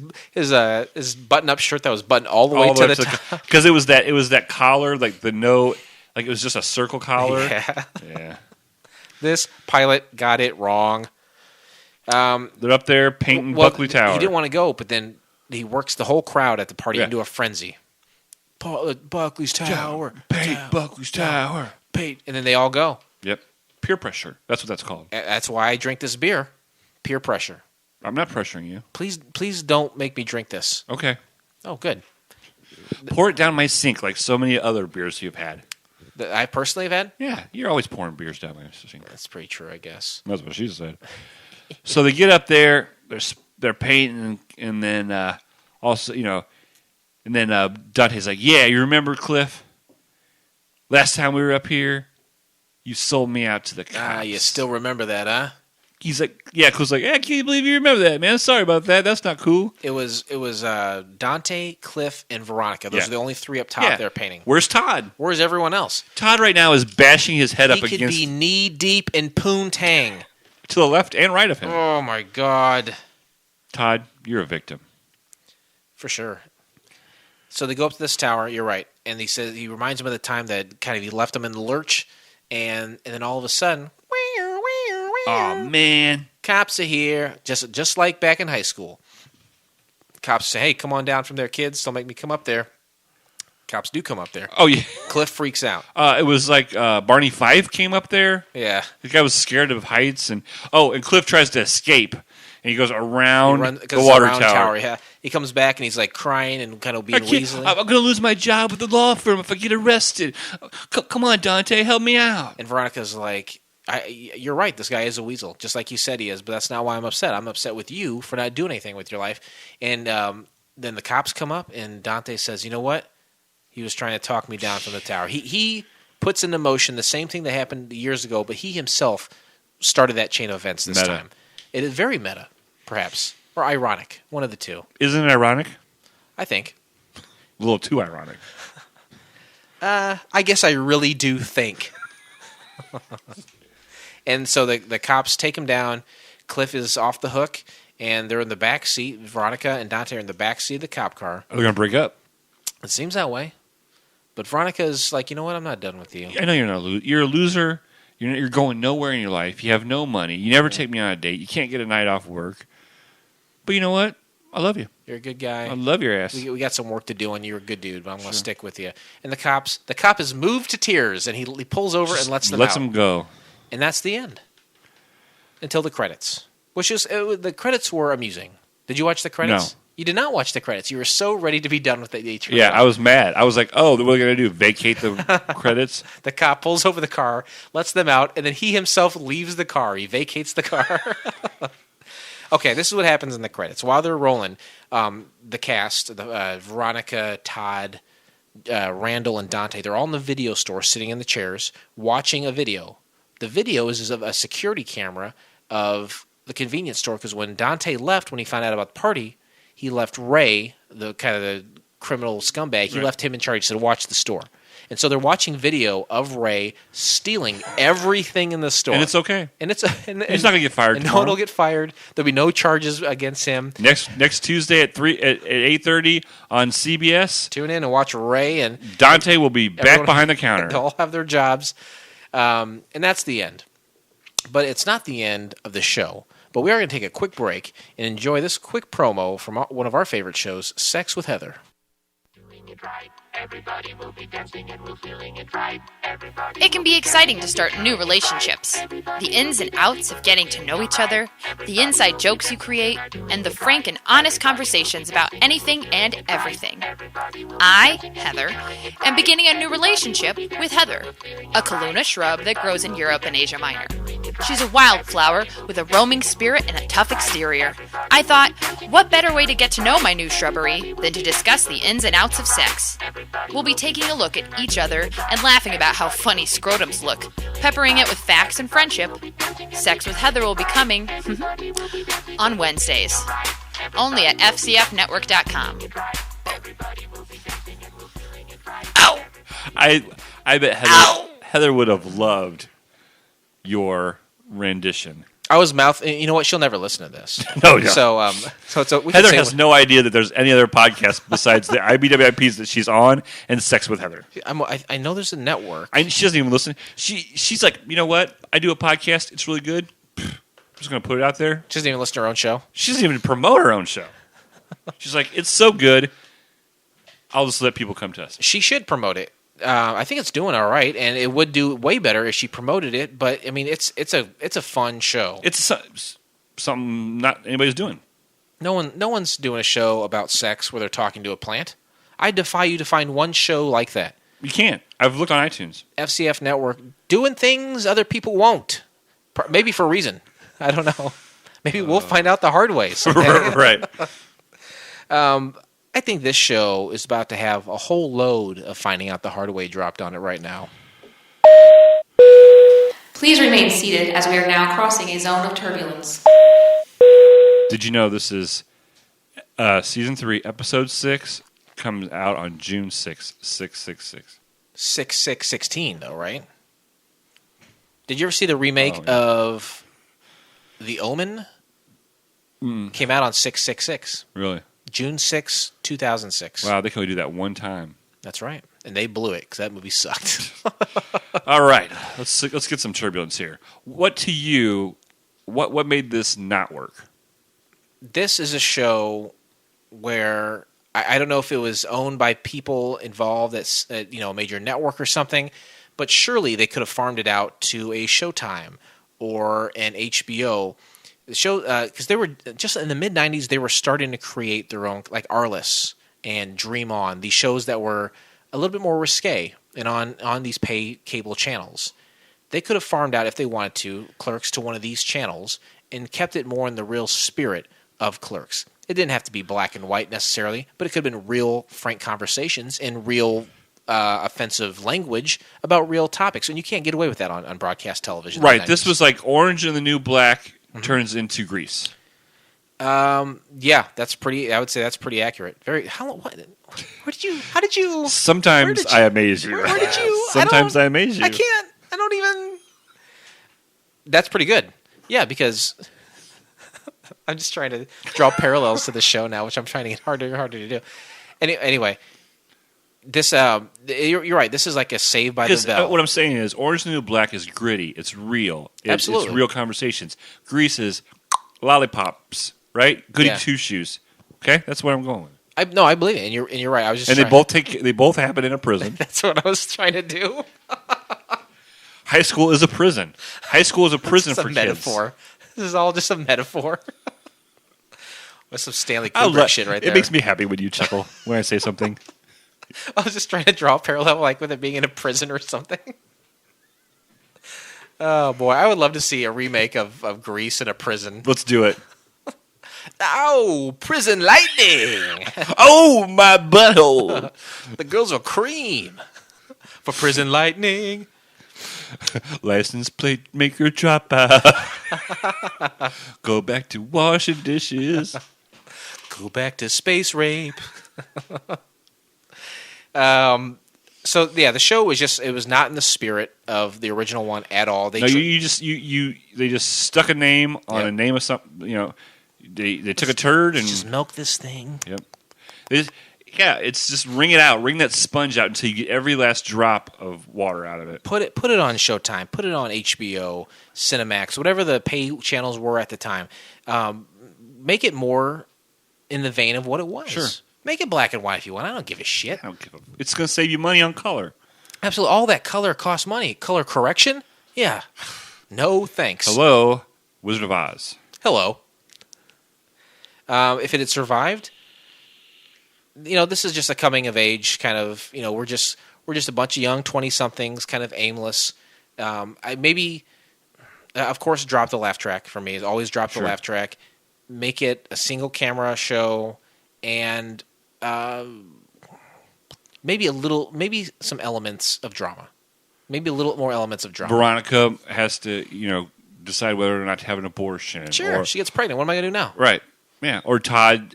button-up shirt that was buttoned all the way to the top.
Because it was that collar, like it was just a circle collar. Yeah.
This pilot got it wrong.
They're up there painting Buckley Tower.
He didn't want to go, but then he works the whole crowd at the party into a frenzy. Buckley's Tower.
Paint Buckley's Tower.
Paint. And then they all go.
Yep. Peer pressure. That's what that's called.
That's why I drink this beer. Peer pressure.
I'm not pressuring you.
Please don't make me drink this.
Okay.
Oh, good.
Pour it down my sink like so many other beers you've had.
That I personally have had?
Yeah. You're always pouring beers down my sink.
That's pretty true, I guess.
That's what she said. So they get up there. They're painting, and then also, and then Dante's like, yeah, you remember, Cliff? Last time we were up here, you sold me out to the cops.
You still remember that, huh?
He's like, yeah, Cliff's like, I can't believe you remember that, man. Sorry about that. That's not cool.
It was Dante, Cliff, and Veronica. Those are the only three up top there painting.
Where's Todd?
Where's everyone else?
Todd right now is bashing his head up against...
He could be knee-deep in poontang.
To the left and right of him.
Oh, my God.
Todd, you're a victim.
For sure. So they go up to this tower, you're right, and he reminds him of the time that kind of he left him in the lurch, and then all of a sudden...
Oh, man.
Cops are here, just like back in high school. Cops say, hey, come on down from there, kids. Don't make me come up there. Cops do come up there.
Oh, yeah.
Cliff freaks out.
It was like Barney Fife came up there.
Yeah.
The guy was scared of heights. And Cliff tries to escape. And he goes around the water tower.
Yeah. He comes back and he's like crying and kind of being weaselly.
I'm going to lose my job with the law firm if I get arrested. Come on, Dante, help me out.
And Veronica's like... you're right. This guy is a weasel, just like you said he is. But that's not why I'm upset. I'm upset with you for not doing anything with your life. And then the cops come up, and Dante says, "You know what? He was trying to talk me down from the tower." He puts into motion the same thing that happened years ago, but he himself started that chain of events this time. It is very meta, perhaps, or ironic. One of the two.
Isn't it ironic?
I think
a little too ironic.
I guess I really do think. And so the cops take him down. Cliff is off the hook, and they're in the back seat. Veronica and Dante are in the back seat of the cop car.
Are they going to break up?
It seems that way. But Veronica is like, you know what? I'm not done with you.
I know you're not. You're a loser. You're going nowhere in your life. You have no money. You never take me on a date. You can't get a night off work. But you know what? I love you.
You're a good guy.
I love your ass.
We got some work to do, and you're a good dude, but I'm going to stick with you. And the cop is moved to tears, and he pulls over and lets them out.
Lets them go.
And that's the end. Until the credits. Which is, the credits were amusing. Did you watch the credits?
No.
You did not watch the credits. You were so ready to be done with the HBO.
Yeah, I was mad. I was like, oh, what are they going to do? Vacate the credits?
The cop pulls over the car, lets them out, and then he himself leaves the car. He vacates the car. Okay, this is what happens in the credits. While they're rolling, the cast, Veronica, Todd, Randall, and Dante, they're all in the video store sitting in the chairs watching a video. The video is of a security camera of the convenience store because when Dante left, when he found out about the party, he left Ray, the kind of the criminal scumbag, he left him in charge. He said, watch the store. And so they're watching video of Ray stealing everything in the store.
And it's okay.
And it's
he's not going to get fired
and
tomorrow.
no one will get fired. There'll be no charges against him.
Next Tuesday at 8:30 on CBS.
Tune in and watch Ray, and
Dante will be back behind the counter.
They'll all have their jobs. And that's the end. But it's not the end of the show. But we are going to take a quick break and enjoy this quick promo from one of our favorite shows, Sex with Heather.
Everybody will be dancing and we're feeling it right. Everybody.
It can be exciting to start new relationships. The ins and outs of getting to know each other, the inside jokes you create, and the frank and honest conversations about anything and everything. I, Heather, am beginning a new relationship with Heather, a Kaluna shrub that grows in Europe and Asia Minor. She's a wildflower with a roaming spirit and a tough exterior. I thought, what better way to get to know my new shrubbery than to discuss the ins and outs of sex? We'll be taking a look at each other and laughing about how funny scrotums look, peppering it with facts and friendship. Sex with Heather will be coming on Wednesdays, only at fcfnetwork.com. Ow!
I bet Heather would have loved your rendition.
I was You know what? She'll never listen to this.
No, yeah.
So
Heather has no idea that there's any other podcast besides the IBWIPs that she's on and Sex with Heather.
I know there's a network.
She doesn't even listen. She's like, you know what? I do a podcast. It's really good. I'm just going to put it out there.
She doesn't even listen to her own show.
She doesn't even promote her own show. She's like, it's so good. I'll just let people come to us.
She should promote it. I think it's doing all right, and it would do way better if she promoted it. But I mean, it's a fun show.
It's something not anybody's doing.
No one's doing a show about sex where they're talking to a plant. I defy you to find one show like that.
You can't. I've looked on iTunes.
FCF Network doing things other people won't. Maybe for a reason. I don't know. Maybe we'll find out the hard way someday.
Right.
I think this show is about to have a whole load of finding out the hard way dropped on it right now.
Please remain seated as we are now crossing a zone of turbulence.
Did you know this is Season 3, Episode 6, comes out on June 6th, 666.
6/6/16, though, right? Did you ever see the remake of The Omen? Came out on 6/6/6.
Really?
June 6, 2006.
Wow, they can only do that one time.
That's right. And they blew it because that movie sucked.
All right, let's get some turbulence here. What to you? What made this not work?
This is a show where I don't know if it was owned by people involved at a major network or something, but surely they could have farmed it out to a Showtime or an HBO. The show, because they were just in the mid '90s, they were starting to create their own, like Arliss and Dream On, these shows that were a little bit more risque and on these pay cable channels. They could have farmed out, if they wanted to, Clerks to one of these channels and kept it more in the real spirit of Clerks. It didn't have to be black and white necessarily, but it could have been real, frank conversations and real offensive language about real topics. And you can't get away with that on broadcast television.
Right. This was like Orange and the New Black turns into Grease.
Yeah, that's pretty. I would say that's pretty accurate. Very. How did you?
Sometimes I amaze you.
Where did you?
Sometimes I amaze you.
I can't. I don't even. That's pretty good. Yeah, because I'm just trying to draw parallels to the show now, which I'm trying to get harder and harder to do. Anyway, this you're right. This is like a Saved by the Bell.
What I'm saying is, Orange and the New Black is gritty. It's real.
Absolutely,
it's real conversations. Grease is lollipops, right? Goody two shoes. Okay, that's what I'm going with.
I believe it, and you're right. I was just
they both happen in a prison.
That's what I was trying to do.
High school is a prison. High school is a prison for
kids. Metaphor. This is all just a metaphor. That's some Stanley Kubrick shit right there.
It makes me happy when you chuckle when I say something.
I was just trying to draw a parallel, like with it being in a prison or something. Oh boy, I would love to see a remake of Grease in a prison.
Let's do it.
Oh, prison lightning!
Oh, my butthole.
The girls are cream for prison lightning.
License plate maker drop out. Go back to washing dishes.
Go back to space rape. So yeah, the show was it was not in the spirit of the original one at all. They
they just stuck a name on a name of something. You know, they took a turd and
just milk this thing.
Yep. It's just wring it out, wring that sponge out until you get every last drop of water out of it.
Put it on Showtime, put it on HBO, Cinemax, whatever the pay channels were at the time. Make it more in the vein of what it was.
Sure.
Make it black and white if you want. I don't give a shit.
It's going to save you money on color.
Absolutely. All that color costs money. Color correction? Yeah. No thanks.
Hello, Wizard of Oz.
Hello. If it had survived, this is just a coming of age kind of. We're just a bunch of young 20-somethings, kind of aimless. Of course, drop the laugh track for me. Always drop the laugh track. Make it a single camera show, and maybe some elements of drama. Maybe a little more elements of drama.
Veronica has to, decide whether or not to have an abortion.
Sure, she gets pregnant. What am I going to do now?
Right. Yeah. Or Todd,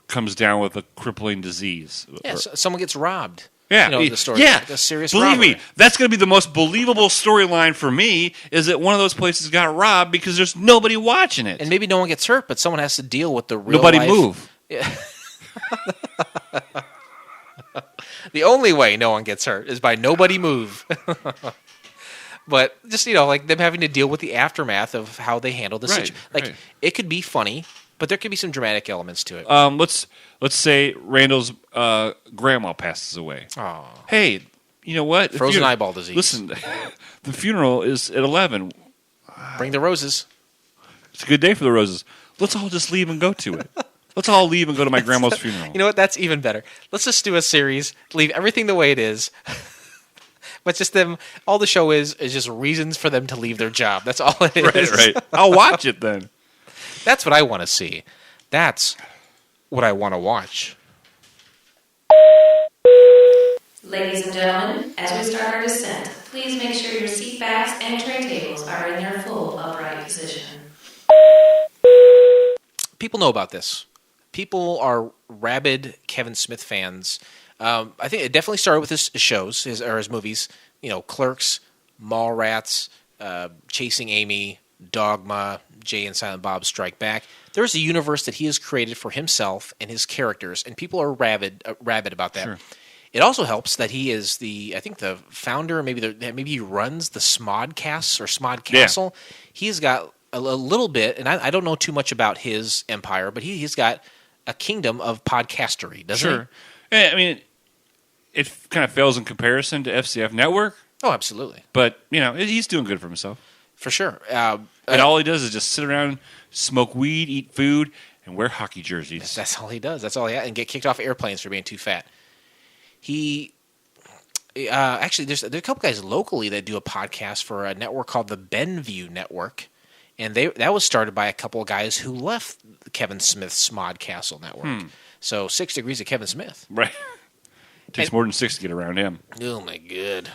comes down with a crippling disease.
Yeah, someone gets robbed.
Yeah.
The story.
Yeah.
Like a serious
Believe
robbery.
me, that's going to be the most believable storyline for me, is that one of those places got robbed because there's nobody watching it.
And maybe no one gets hurt, but someone has to deal with the real
Nobody
life.
move.
Yeah. The only way no one gets hurt is by nobody move. But just, like them having to deal with the aftermath of how they handle the situation. Like, it could be funny, but there could be some dramatic elements to it.
Let's say Randall's grandma passes away.
Oh.
Hey, you know what?
Frozen eyeball disease.
Listen, the funeral is at 11.
Bring the roses.
It's a good day for the roses. Let's all just leave and go to it. Let's all leave and go to my grandma's funeral.
You know what? That's even better. Let's just do a series, leave everything the way it is. But just them, all the show is just reasons for them to leave their job. That's all it is.
Right. I'll watch it then.
That's what I want to see. That's what I want to watch.
Ladies and gentlemen, as we start our descent, please make sure your seat backs and tray tables are in their full upright position.
People know about this. People are rabid Kevin Smith fans. I think it definitely started with his shows, his movies. Clerks, Mallrats, Chasing Amy, Dogma, Jay and Silent Bob Strike Back. There's a universe that he has created for himself and his characters, and people are rabid about that. Sure. It also helps that he is the founder, maybe he runs the Smodcast or Smodcastle. Yeah. He's got a little bit, and I don't know too much about his empire, but he's got a kingdom of podcastery, doesn't he?
Sure. I mean, it kind of fails in comparison to FCF Network.
Oh, absolutely.
But, he's doing good for himself.
For sure.
And all he does is just sit around, smoke weed, eat food, and wear hockey jerseys.
That's all he does. That's all he has. And get kicked off airplanes for being too fat. Actually, there's a couple guys locally that do a podcast for a network called the Benview Network. And that was started by a couple of guys who left Kevin Smith's Smodcastle Network. So 6 Degrees of Kevin Smith.
Right. It takes more than 6 to get around him.
Oh, my God.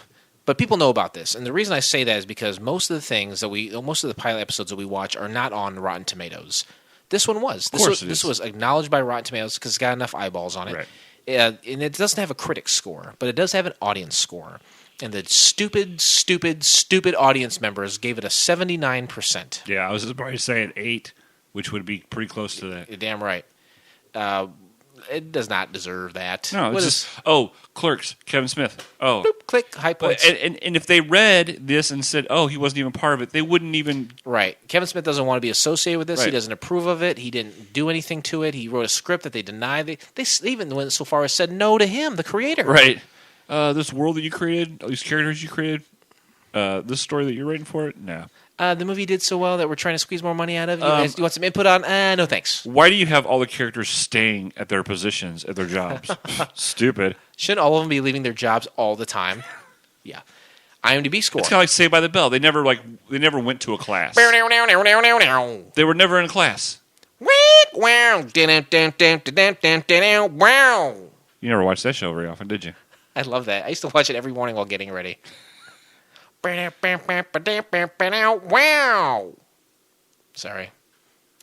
But people know about this. And the reason I say that is because most of the pilot episodes that we watch are not on Rotten Tomatoes. This one was. This was acknowledged by Rotten Tomatoes because it's got enough eyeballs on it. Right. And it doesn't have a critic score, but it does have an audience score. And the stupid audience members gave it a 79%.
Yeah, I was about to say an 8, which would be pretty close to that.
You're damn right. It does not deserve that.
No, it's Clerks, Kevin Smith. Oh.
Boop, click, high points.
And if they read this and said, he wasn't even part of it, they wouldn't even...
Right. Kevin Smith doesn't want to be associated with this.
Right.
He doesn't approve of it. He didn't do anything to it. He wrote a script that they denied. They even went so far as said no to him, the creator.
Right. This world that you created, all these characters you created, this story that you're writing for it, no.
The movie did so well that we're trying to squeeze more money out of. You want some input on? No, thanks.
Why do you have all the characters staying at their positions, at their jobs? Stupid.
Shouldn't all of them be leaving their jobs all the time? Yeah. IMDb score.
It's kind of like Saved by the Bell. They never went to a class. They were never in a class. You never watched that show very often, did you?
I love that. I used to watch it every morning while getting ready. Sorry.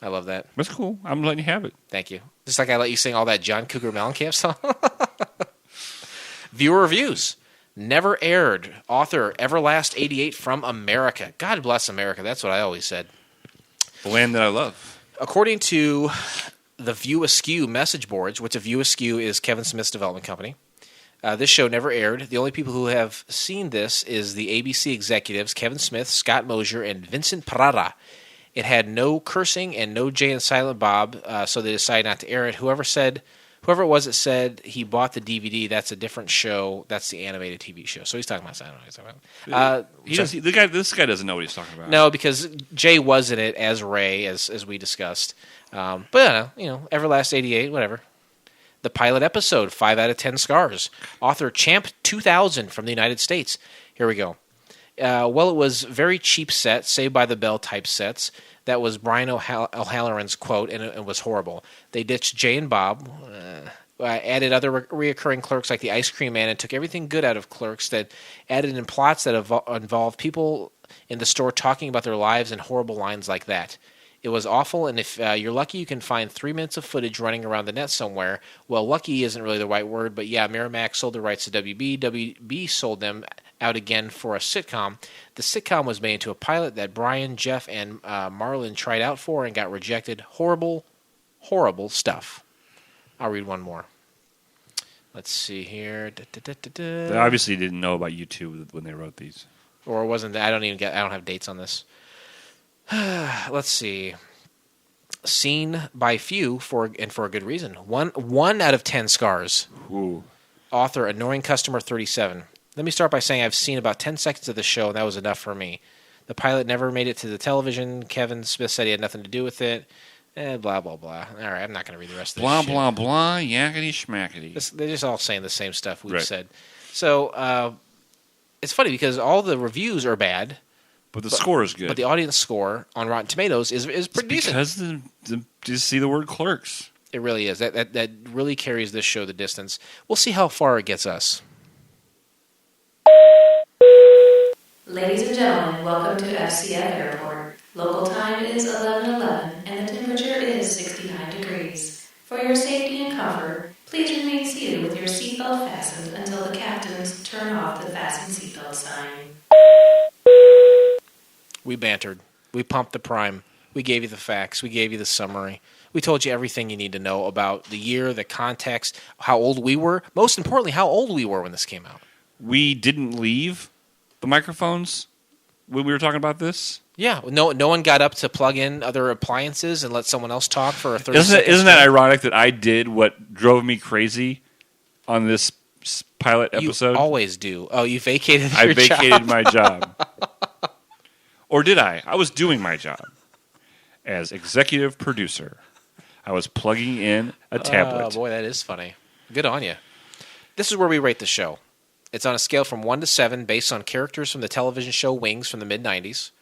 I love that.
That's cool. I'm letting you have it.
Thank you. Just like I let you sing all that John Cougar Mellencamp song. Viewer reviews. Never aired. Author Everlast88 from America. God bless America. That's what I always said.
The land that I love.
According to the View Askew message boards, which a View Askew is Kevin Smith's development company, this show never aired. The only people who have seen this is the ABC executives, Kevin Smith, Scott Mosier, and Vincent Prada. It had no cursing and no Jay and Silent Bob, so they decided not to air it. Whoever it was that said he bought the DVD, that's a different show. That's the animated TV show. So he's talking about. I don't know what he's talking about.
This guy doesn't know what he's talking about.
No, because Jay was in it as Ray, as we discussed. But Everlast88, whatever. The pilot episode, 5 out of 10 scars. Author Champ 2000 from the United States. Here we go. It was very cheap set, Saved by the Bell type sets. That was Brian O'Halloran's quote, and it was horrible. They ditched Jay and Bob, added other reoccurring Clerks like the Ice Cream Man, and took everything good out of Clerks that added in plots that involved people in the store talking about their lives and horrible lines like that. It was awful, and if you're lucky, you can find 3 minutes of footage running around the net somewhere. Well, lucky isn't really the right word, but yeah, Miramax sold the rights to WB. WB sold them out again for a sitcom. The sitcom was made into a pilot that Brian, Jeff, and Marlon tried out for and got rejected. Horrible, horrible stuff. I'll read one more. Let's see here.
They obviously didn't know about YouTube when they wrote these.
Or wasn't that? I don't have dates on this. Let's see. Seen by few for a good reason. One out of 10 scars.
Ooh.
Author Annoying Customer 37. Let me start by saying I've seen about 10 seconds of the show, and that was enough for me. The pilot never made it to the television. Kevin Smith said he had nothing to do with it. Blah, blah, blah. All right, I'm not going to read the rest of this
blah,
shit.
blah, blah, yakety schmackety.
They're just all saying the same stuff we've said. So it's funny because all the reviews are bad.
But the score is good.
But the audience score on Rotten Tomatoes is pretty decent.
Because you see the word Clerks.
It really is. That really carries this show the distance. We'll see how far it gets us.
Ladies and gentlemen, welcome to FCF Airport. Local time is 11:11 and the temperature is 69 degrees. For your safety and comfort, please remain seated with your seatbelt fastened until the captains turn off the fasten seatbelt sign.
We bantered. We pumped the prime. We gave you the facts. We gave you the summary. We told you everything you need to know about the year, the context, how old we were. Most importantly, how old we were when this came out.
We didn't leave the microphones when we were talking about this?
Yeah. No one got up to plug in other appliances and let someone else talk for a 30 seconds.
Isn't that ironic that I did what drove me crazy on this pilot episode?
You always do. Oh, you vacated
your job? I vacated my job. Or did I? I was doing my job as executive producer. I was plugging in a tablet.
Oh, boy, that is funny. Good on you. This is where we rate the show. It's on a scale from 1 to 7 based on characters from the television show Wings from the mid-'90s.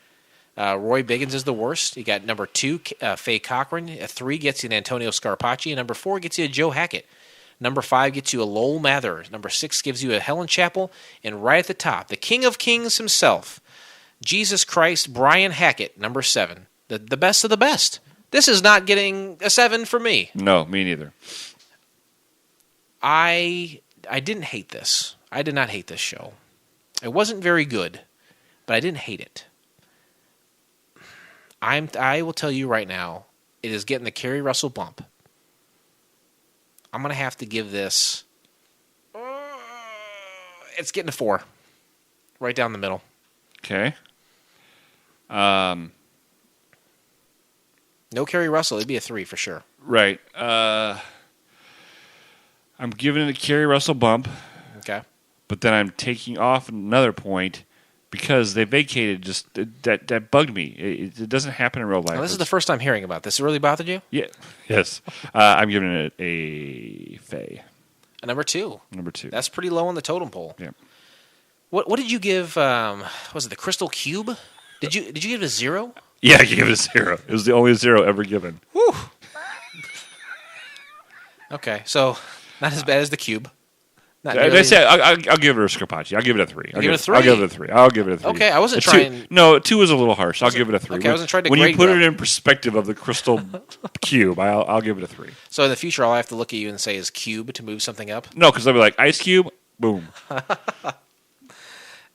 Roy Biggins is the worst. You got number 2, Faye Cochran. 3 gets you an Antonio Scarpacci. And number 4 gets you a Joe Hackett. Number 5 gets you a Lowell Mather. Number 6 gives you a Helen Chappell. And right at the top, the King of Kings himself, Jesus Christ, Brian Hackett, number 7. The best of the best. This is not getting a 7 for me.
No, me neither.
I didn't hate this. I did not hate this show. It wasn't very good, but I didn't hate it. I will tell you right now, it is getting the Kerry Russell bump. I'm going to have to give this... it's getting a 4. Right down the middle.
Okay.
No Kerry Russell. It'd be a 3 for sure.
Right. I'm giving it a Kerry Russell bump.
Okay.
But then I'm taking off another point because they vacated. Just that bugged me. It doesn't happen in real life.
Now, this is the first time hearing about this. It really bothered you?
Yeah. Yes. I'm giving it a Faye.
A number 2.
Number 2.
That's pretty low on the totem pole.
Yeah.
What did you give? Was it the Crystal Cube? Did you give it a 0?
Yeah, I gave it a 0. It was the only 0 ever given.
Whew. Okay, so not as bad as the Cube. Not
I
nearly-
say I'll give it a Scarpacci. I'll give it a 3.
Give it a 3?
I'll give it a 3. I'll give it a 3.
Okay, I wasn't
A 2
trying-
No, 2 is a little harsh. I'll give it a 3.
Okay, I wasn't trying to
When you
grade
put
you
it
up.
in perspective of the Crystal Cube, I'll give it a 3.
So in the future, all I have to look at you and say is cube to move something up.
No, because I'll be like Ice Cube. Boom.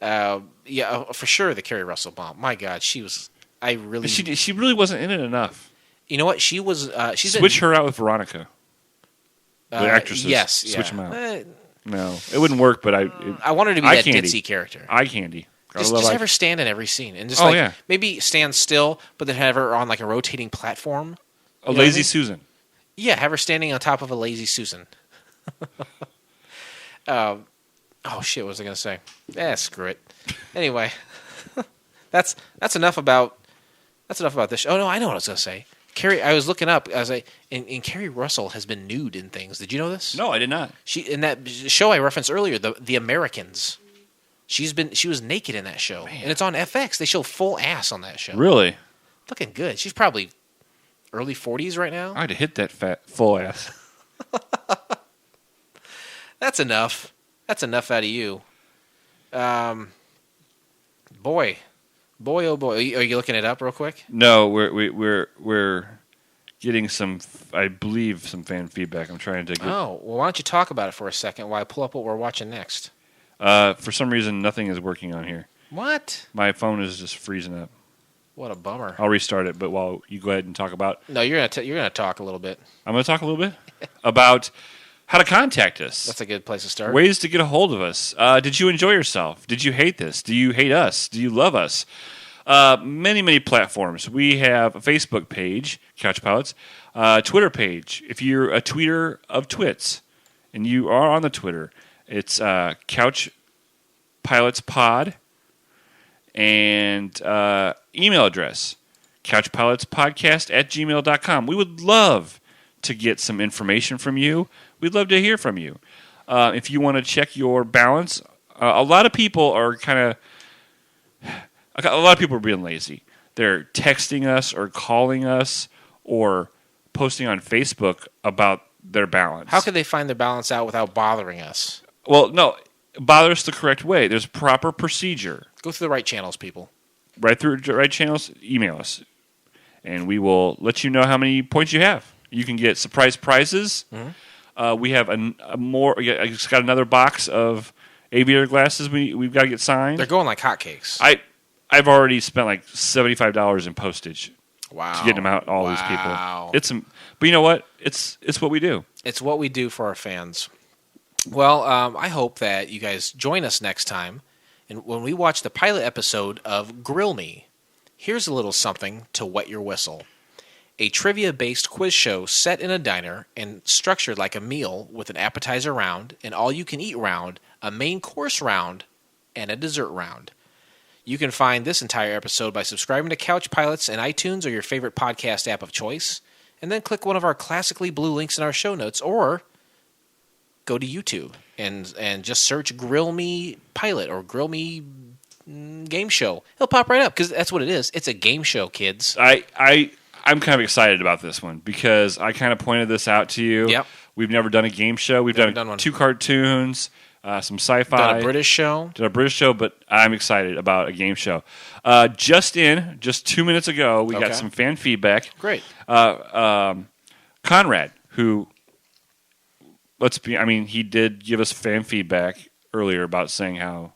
Yeah, for sure. The Kerry Russell bomb. My God, she was. I really.
She really wasn't in it enough.
You know what? She was. She's
Switch her out with Veronica. The actresses.
Yes,
Switch
yeah.
them out. No, it wouldn't work. But
I wanted to be
eye
that
candy.
ditzy character.
Eye candy.
Just have her stand in every scene and just
yeah.
maybe stand still, but then have her on like a rotating platform.
A
You know
lazy
what I mean?
Susan.
Yeah, have her standing on top of a lazy Susan. Oh shit! What was I gonna say? Screw it. Anyway, that's enough about this. Oh no, I know what I was gonna say. Carrie, I was looking up. I was like, and Carrie Russell has been nude in things. Did you know this?
No, I did not.
She in that show I referenced earlier, the Americans. She was naked in that show, and it's on FX. They show full ass on that show.
Really?
Looking good. She's probably early 40s right now.
I had to hit that fat full ass.
That's enough. That's enough out of you. Boy, oh boy. Are you looking it up real quick?
No, we're getting some, I believe, some fan feedback. I'm trying to get.
Oh, well, why don't you talk about it for a second while I pull up what we're watching next?
For some reason, nothing is working on here.
What?
My phone is just freezing up.
What a bummer.
I'll restart it, but while you go ahead and talk about.
No, you're gonna talk a little bit.
I'm going to talk a little bit about how to contact us.
That's a good place to start.
Ways to get a hold of us. Did you enjoy yourself? Did you hate this? Do you hate us? Do you love us? Many, many platforms. We have a Facebook page, Couch Pilots, Twitter page. If you're a tweeter of twits and you are on the Twitter, it's Couch Pilots Pod, and email address, couchpilotspodcast@gmail.com. We would love to get some information from you. We'd love to hear from you. If you want to check your balance, a lot of people are being lazy. They're texting us or calling us or posting on Facebook about their balance.
How could they find their balance out without bothering us?
Well, no, bother us the correct way. There's proper procedure.
Go through the right channels, people.
Right through the right channels, email us, and we will let you know how many points you have. You can get surprise prizes. Mm-hmm. We have a more. I just got another box of aviator glasses. We've got to get signed.
They're going like hotcakes.
I've already spent like $75 in postage.
Wow.
To get them out, all these people. But you know what? It's what we do.
It's what we do for our fans. Well, I hope that you guys join us next time, and when we watch the pilot episode of Grill Me. Here's a little something to wet your whistle. A trivia-based quiz show set in a diner and structured like a meal with an appetizer round, an all-you-can-eat round, a main course round, and a dessert round. You can find this entire episode by subscribing to Couch Pilots in iTunes or your favorite podcast app of choice, and then click one of our classically blue links in our show notes, or go to YouTube and just search Grill Me Pilot or Grill Me Game Show. It'll pop right up because that's what it is. It's a game show, kids.
I'm kind of excited about this one because I kind of pointed this out to you.
Yep.
We've never done a game show. We've done
one.
2 cartoons, some sci-fi.
Done a British show.
Did a British show, but I'm excited about a game show. Just 2 minutes ago, we got some fan feedback.
Great.
Conrad, who, he did give us fan feedback earlier about saying how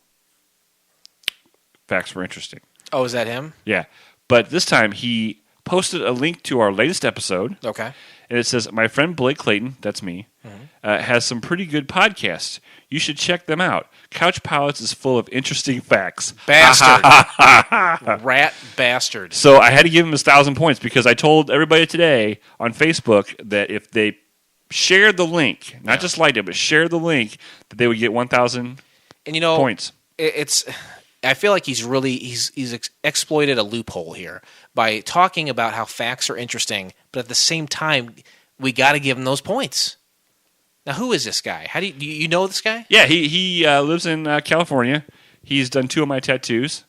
facts were interesting.
Oh, is that him?
Yeah. But this time he posted a link to our latest episode.
Okay.
And it says, my friend Blake Clayton, that's me, has some pretty good podcasts. You should check them out. Couch Pilots is full of interesting facts.
Bastard. Rat bastard.
So I had to give him 1,000 points because I told everybody today on Facebook that if they shared the link, not just liked it, but shared the link, that they would get 1,000
and you know,
points.
It's I feel like he's exploited a loophole here by talking about how facts are interesting, but at the same time, we got to give him those points. Now, who is this guy? Do you know this guy?
Yeah, he lives in California. He's done 2 of my tattoos.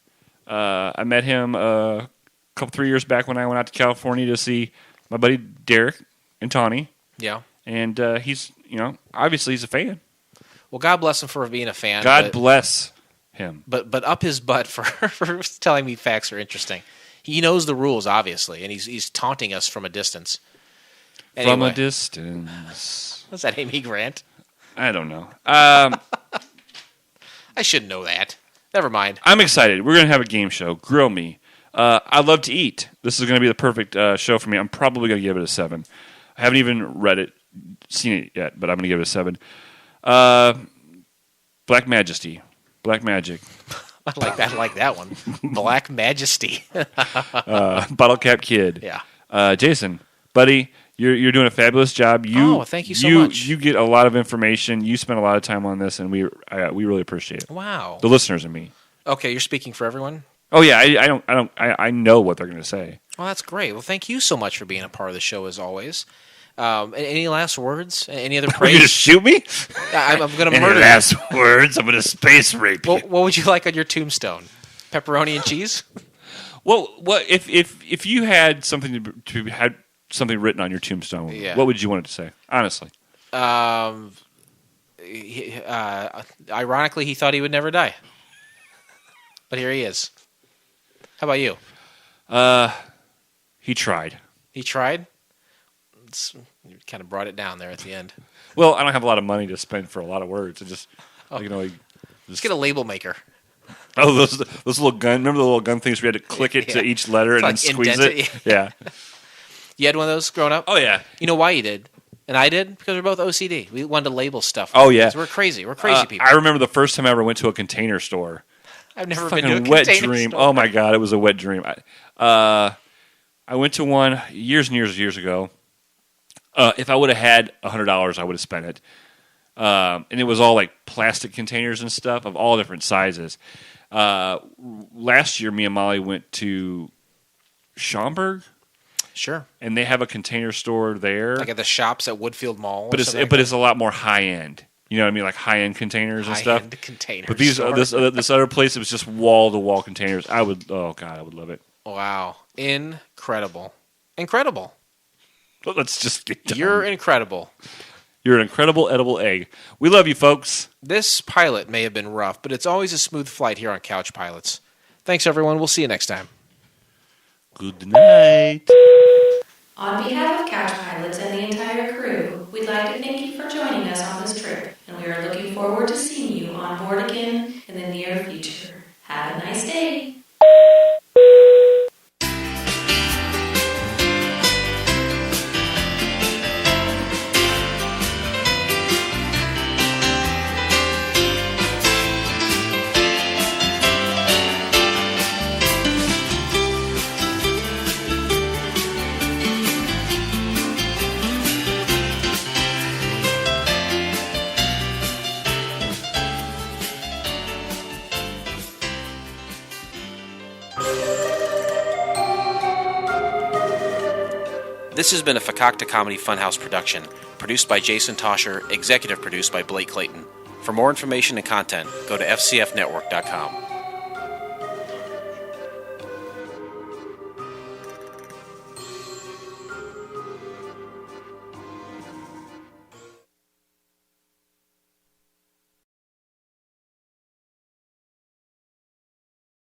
I met him 3 years back when I went out to California to see my buddy Derek and Tawny.
Yeah.
And he's, obviously he's a fan.
Well, God bless him for being a fan.
God bless him.
But up his butt for telling me facts are interesting. He knows the rules, obviously, and he's taunting us from a distance. Anyway.
From a distance.
Was that Amy Grant?
I don't know.
I should know that. Never mind.
I'm excited. We're going to have a game show. Grill me. I love to eat. This is going to be the perfect show for me. I'm probably going to give it a 7. I haven't even seen it yet, but I'm going to give it a 7. Black Majesty. Black Magic.
I like that one. Black Majesty.
Bottle Cap Kid.
Yeah.
Jason, buddy, you're doing a fabulous job.
Thank you so much.
You get a lot of information. You spend a lot of time on this, and we really appreciate it.
Wow.
The listeners and me.
Okay, you're speaking for everyone?
Oh yeah, I know what they're going to say.
Well, that's great. Well, thank you so much for being a part of the show as always. Any last words? Any other praise?
Are you going to shoot me?
I'm going to
Any
murder
last words? I'm going to space rape you.
What would you like on your tombstone? Pepperoni and cheese?
Well, if you had something to had something written on your tombstone, what would you want it to say? Honestly.
Ironically, he thought he would never die, but here he is. How about you?
He tried.
He tried? You kind of brought it down there at the end.
Well, I don't have a lot of money to spend for a lot of words. Just
Let's get a label maker.
Oh, those little gun. Remember the little gun things? We had to click it to each letter and then squeeze it. Yeah.
You had one of those growing up?
Oh yeah.
You know why you did? And I did? Because we're both OCD. We wanted to label stuff.
Oh yeah.
We're crazy. We're crazy people.
I remember the first time I ever went to a Container Store.
I've never
Fucking
been to a
wet
Container
dream.
store.
Oh my god, it was a wet dream. I went to one years and years ago. If I would have had $100, I would have spent it. And it was all like plastic containers and stuff of all different sizes. Last year, me and Molly went to Schaumburg.
Sure.
And they have a Container Store there.
Like at the shops at Woodfield Mall.
But it's a lot more high end. You know what I mean? Like high end containers and stuff.
High end containers.
But this other place, it was just wall to wall containers. I would love it.
Wow. Incredible. Incredible.
But let's just get done.
You're incredible.
You're an incredible edible egg. We love you, folks.
This pilot may have been rough, but it's always a smooth flight here on Couch Pilots. Thanks, everyone. We'll see you next time.
Good night.
On behalf of Couch Pilots and the entire crew, we'd like to thank you for joining us on this trip, and we are looking forward to seeing you on board again in the near future. Have a nice day.
This has been a Fakakta Comedy Funhouse production, produced by Jason Tosher, executive produced by Blake Clayton. For more information and content, go to fcfnetwork.com.